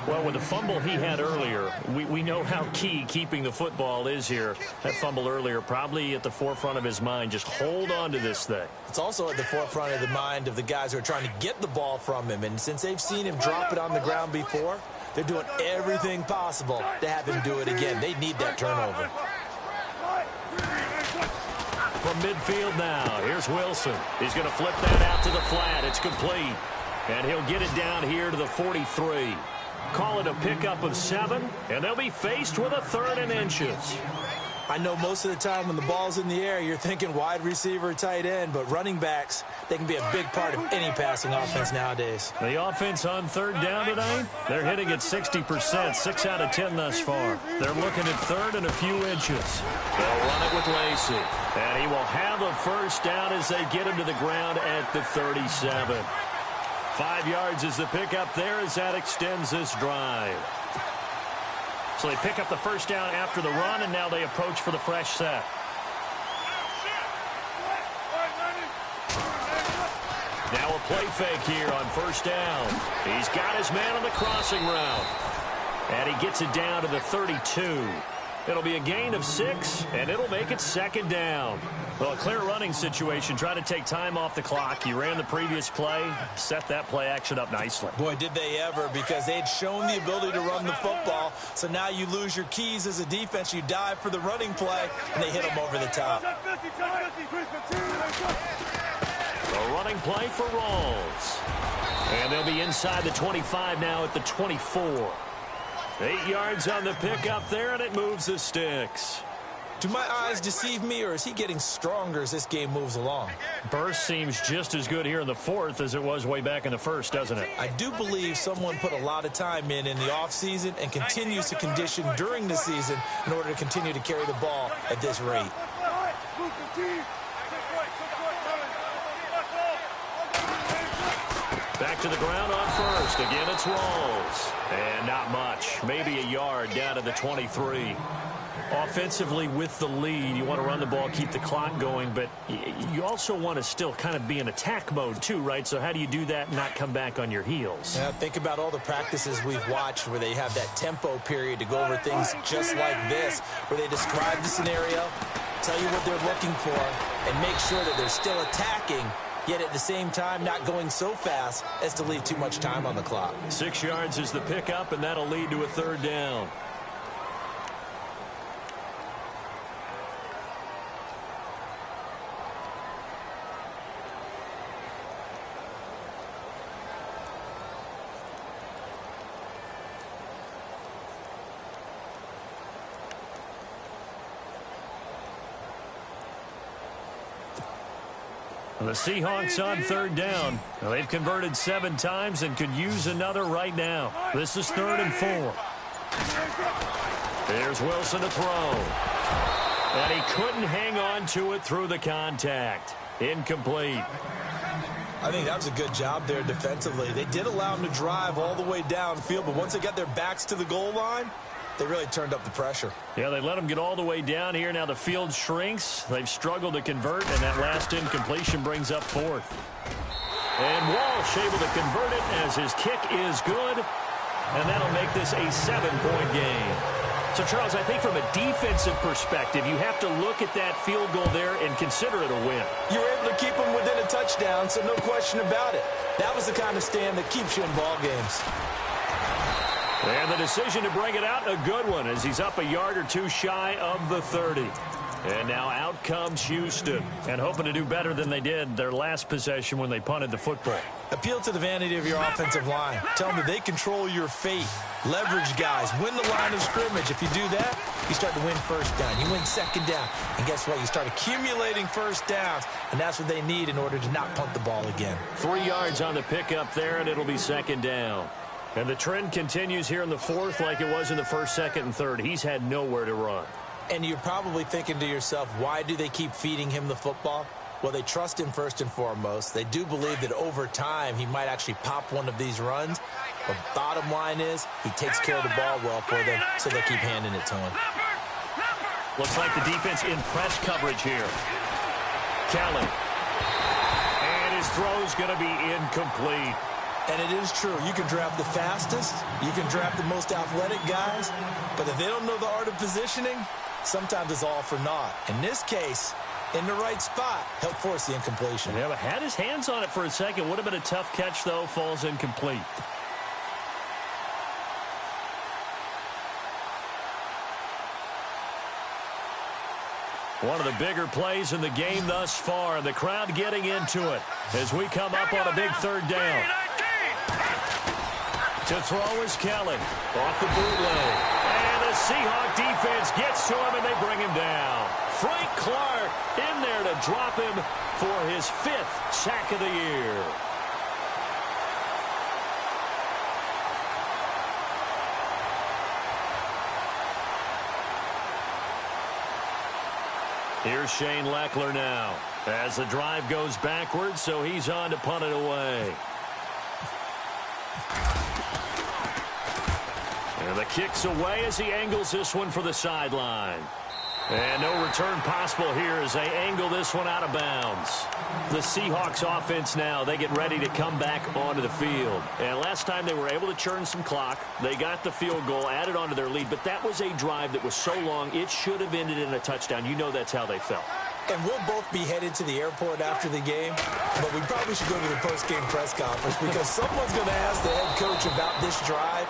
Well, with the fumble he had earlier, we know how key keeping the football is here. That fumble earlier probably at the forefront of his mind. Just hold on to this thing. It's also at the forefront of the mind of the guys who are trying to get the ball from him. And since they've seen him drop it on the ground before, they're doing everything possible to have him do it again. They need that turnover. From midfield now, here's Wilson. He's going to flip that out to the flat. It's complete. And he'll get it down here to the 43. Call it a pickup of 7, and they'll be faced with a 3rd and inches. I know most of the time when the ball's in the air, you're thinking wide receiver, tight end, but running backs, they can be a big part of any passing offense nowadays. The offense on 3rd down tonight, they're hitting at 60%, 6 out of 10 thus far. They're looking at 3rd and a few inches. They'll run it with Lacey, and he will have a first down as they get him to the ground at the 37. 5 yards is the pickup there as that extends this drive. So they pick up the first down after the run, and now they approach for the fresh set. Now a play fake here on first down. He's got his man on the crossing route. And he gets it down to the 32. It'll be a gain of 6, and it'll make it 2nd down. Well, a clear running situation. Try to take time off the clock. You ran the previous play, set that play action up nicely. Boy, did they ever, because they'd shown the ability to run the football. So now you lose your keys as a defense. You dive for the running play, and they hit them over the top. A running play for Rawls. And they'll be inside the 25 now at the 24. 8 yards on the pickup there, and it moves the sticks. Do my eyes deceive me, or is he getting stronger as this game moves along? Burst seems just as good here in the 4th as it was way back in the 1st, doesn't it? I do believe someone put a lot of time in the offseason and continues to condition during the season in order to continue to carry the ball at this rate. Back to the ground on first. Again, it's Rawls. And not much. Maybe a yard down to the 23. Offensively with the lead, you want to run the ball, keep the clock going, but you also want to still kind of be in attack mode too, right? So how do you do that and not come back on your heels? Yeah, think about all the practices we've watched where they have that tempo period to go over things just like this, where they describe the scenario, tell you what they're looking for, and make sure that they're still attacking, yet at the same time not going so fast as to leave too much time on the clock. 6 yards is the pickup, and that'll lead to a 3rd down. The Seahawks on 3rd down. Well, they've converted 7 times and could use another right now. This is 3rd and 4. Here's Wilson to throw. And he couldn't hang on to it through the contact. Incomplete. I think that was a good job there defensively. They did allow him to drive all the way downfield, but once they got their backs to the goal line, they really turned up the pressure. Yeah, they let them get all the way down here. Now the field shrinks. They've struggled to convert, and that last incompletion brings up 4th. And Walsh able to convert it as his kick is good, and that'll make this a 7-point game. So, Charles, I think from a defensive perspective, you have to look at that field goal there and consider it a win. You were able to keep them within a touchdown, so no question about it. That was the kind of stand that keeps you in ball games. And the decision to bring it out, a good one, as he's up a yard or two shy of the 30. And now out comes Houston, and hoping to do better than they did their last possession when they punted the football. Appeal to the vanity of your offensive line. Tell them that they control your fate. Leverage guys. Win the line of scrimmage. If you do that, you start to win first down. You win second down. And guess what? You start accumulating first downs, and that's what they need in order to not punt the ball again. 3 yards on the pickup there, and it'll be 2nd down. And the trend continues here in the 4th like it was in the 1st, 2nd, and 3rd. He's had nowhere to run. And you're probably thinking to yourself, why do they keep feeding him the football? Well, they trust him first and foremost. They do believe that over time he might actually pop one of these runs. But bottom line is he takes care of the ball well for them, so they'll keep handing it to him. Looks like the defense in press coverage here. Kelly. And his throw's going to be incomplete. And it is true. You can draft the fastest. You can draft the most athletic guys. But if they don't know the art of positioning, sometimes it's all for naught. In this case, in the right spot, help force the incompletion. Yeah, but had his hands on it for a second. Would have been a tough catch, though. Falls incomplete. One of the bigger plays in the game thus far, and the crowd getting into it as we come up on a big third down. To throw is Kelly off the bootleg. And the Seahawk defense gets to him, and they bring him down. Frank Clark in there to drop him for his 5th sack of the year. Here's Shane Leckler now as the drive goes backwards, so he's on to punt it away. And the kick's away as he angles this one for the sideline. And no return possible here as they angle this one out of bounds. The Seahawks offense now, they get ready to come back onto the field. And last time they were able to churn some clock. They got the field goal, added onto their lead. But that was a drive that was so long, it should have ended in a touchdown. You know that's how they felt. And we'll both be headed to the airport after the game, but we probably should go to the post-game press conference because someone's going to ask the head coach about this drive,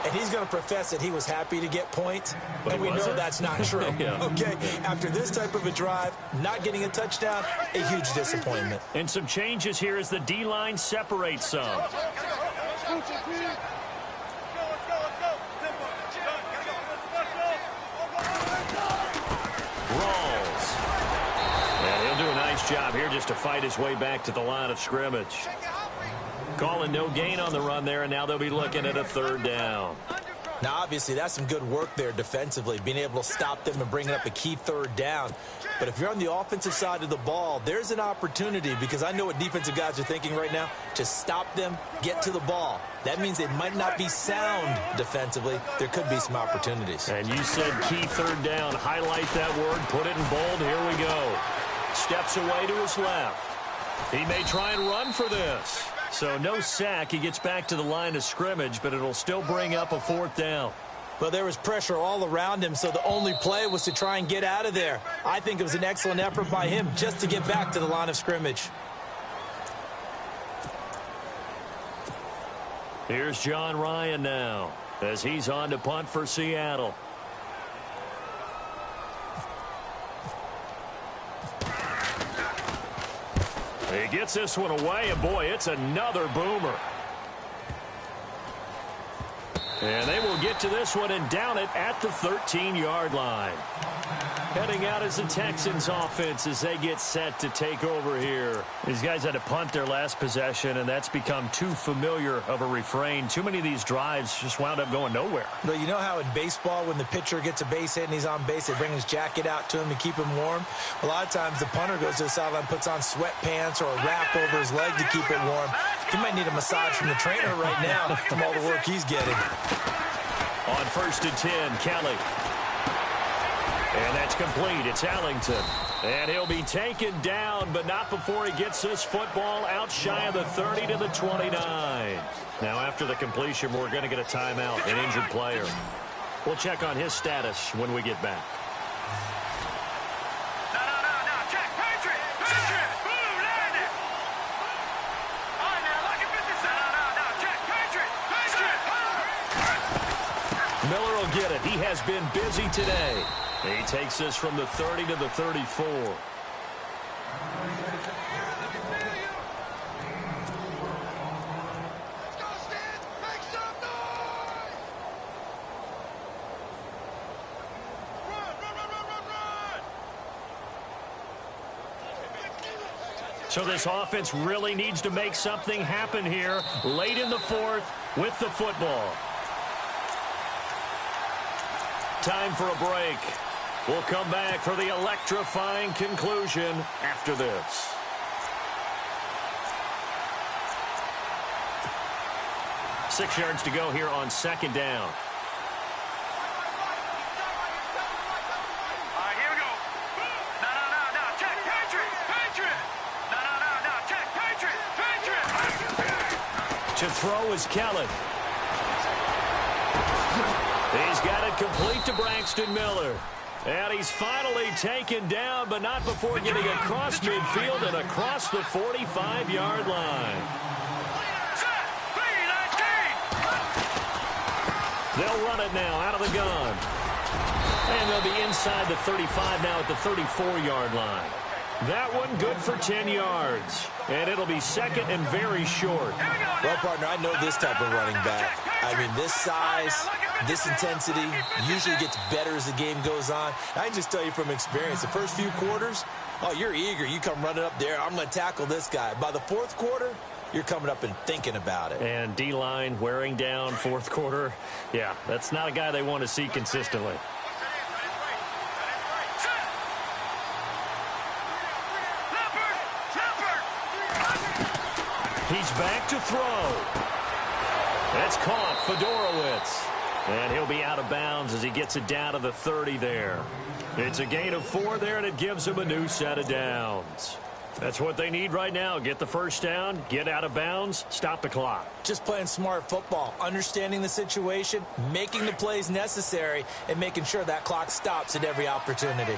and he's going to profess that he was happy to get points, and we know that's not true. Yeah. Okay, after this type of a drive, not getting a touchdown, a huge disappointment. And some changes here as the D-line separates some. Job here just to fight his way back to the line of scrimmage. Calling no gain on the run there, and now they'll be looking at a third down. Now, obviously, that's some good work there defensively, being able to stop them and bringing up a key third down. But if you're on the offensive side of the ball, there's an opportunity because I know what defensive guys are thinking right now. Just stop them, get to the ball. That means they might not be sound defensively. There could be some opportunities. And you said key third down. Highlight that word, put it in bold. Here we go. Steps away to his left. He may try and run for this. So no sack. He gets back to the line of scrimmage, but it'll still bring up a 4th down. Well, there was pressure all around him, so the only play was to try and get out of there. I think it was an excellent effort by him just to get back to the line of scrimmage. Here's John Ryan now as he's on to punt for Seattle. He gets this one away, and boy, it's another boomer. And they will get to this one and down it at the 13-yard line. Heading out as the Texans offense as they get set to take over here. These guys had to punt their last possession, and that's become too familiar of a refrain. Too many of these drives just wound up going nowhere. But you know how in baseball, when the pitcher gets a base hit and he's on base, they bring his jacket out to him to keep him warm? A lot of times the punter goes to the sideline, puts on sweatpants or a wrap over his leg to keep it warm. He might need a massage from the trainer right now from all the work he's getting. On 1st and 10, Kelly. And that's complete. It's Allington. And he'll be taken down, but not before he gets this football out shy of the 30 to the 29. Now, after the completion, we're going to get a timeout, an injured player. We'll check on his status when we get back. Miller will get it. He has been busy today. He takes this from the 30 to the 34. So this offense really needs to make something happen here late in the 4th with the football. Time for a break. We'll come back for the electrifying conclusion after this. Six yards to go here on second down. All right, here we go. No. Check. Patriot. No. Check. Patriot. To throw is Kelly. He's got it complete to Braxton Miller. And he's finally taken down, but not before getting across midfield and across the 45-yard line. They'll run it now out of the gun. And they'll be inside the 35 now at the 34-yard line. That one good for 10 yards. And it'll be second and very short. Well, partner, I know this type of running back. I mean, this size, this intensity usually gets better as the game goes on. I can just tell you from experience, the first few quarters, oh, you're eager. You come running up there, I'm going to tackle this guy. By the fourth quarter, you're coming up and thinking about it. And D-line wearing down fourth quarter. Yeah, that's not a guy they want to see consistently. He's back to throw. That's caught, Fedorowicz. And he'll be out of bounds as he gets it down to the 30 there. It's a gain of 4 there, and it gives him a new set of downs. That's what they need right now. Get the first down, get out of bounds, stop the clock. Just playing smart football, understanding the situation, making the plays necessary, and making sure that clock stops at every opportunity.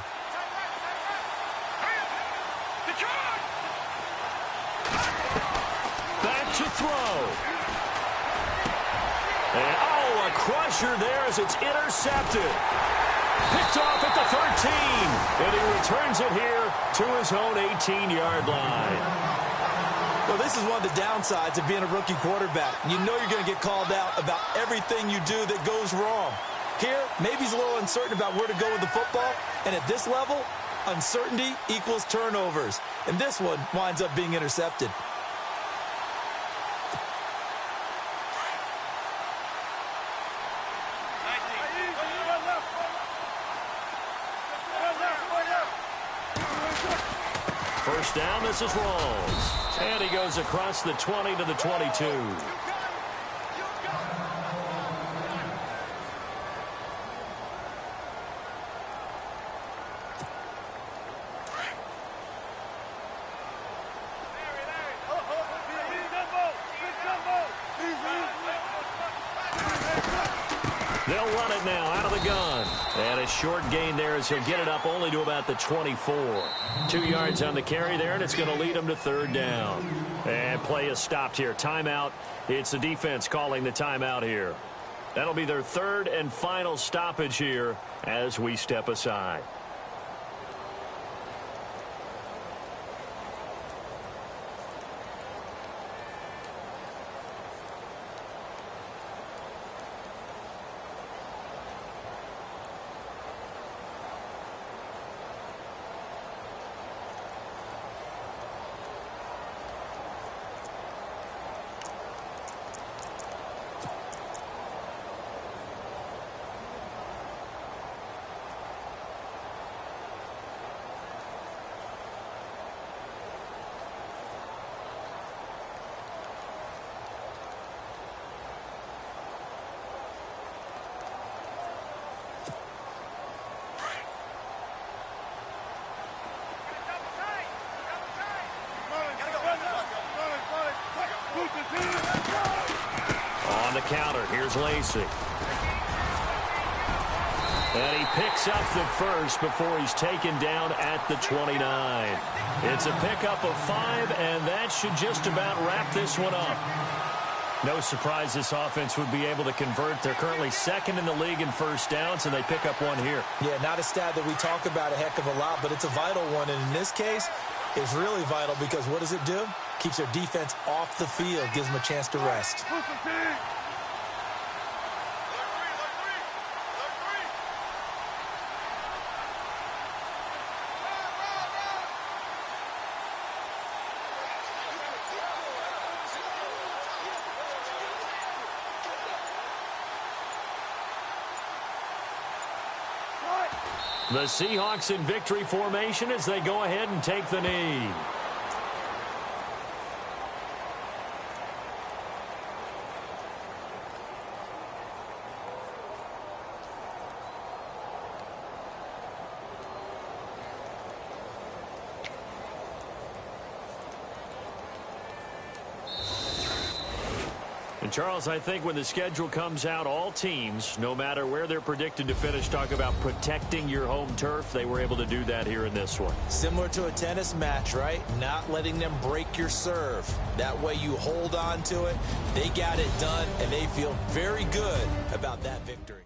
Back to throw. And, oh, a crusher there as it's intercepted. Picked off at the 13. And he returns it here to his own 18-yard line. Well, this is one of the downsides of being a rookie quarterback. You know you're going to get called out about everything you do that goes wrong. Here, maybe he's a little uncertain about where to go with the football. And at this level, uncertainty equals turnovers. And this one winds up being intercepted. First down, this is Rawls. And he goes across the 20 to the 22. They'll run it now out of the gun. And a short gain there as he'll get it up only to about the 24. 2 yards on the carry there, and it's going to lead him to third down. And play is stopped here. Timeout. It's the defense calling the timeout here. That'll be their third and final stoppage here as we step aside. On the counter, here's Lacey. And he picks up the first before he's taken down at the 29. It's a pickup of 5, and that should just about wrap this one up. No surprise this offense would be able to convert. They're currently second in the league in first downs, and they pick up one here. Yeah, not a stat that we talk about a heck of a lot, but it's a vital one. And in this case, it's really vital because what does it do? Keeps their defense off the field, gives them a chance to rest. The Seahawks in victory formation as they go ahead and take the knee. And Charles, I think when the schedule comes out, all teams, no matter where they're predicted to finish, talk about protecting your home turf. They were able to do that here in this one. Similar to a tennis match, right? Not letting them break your serve. That way you hold on to it. They got it done, and they feel very good about that victory.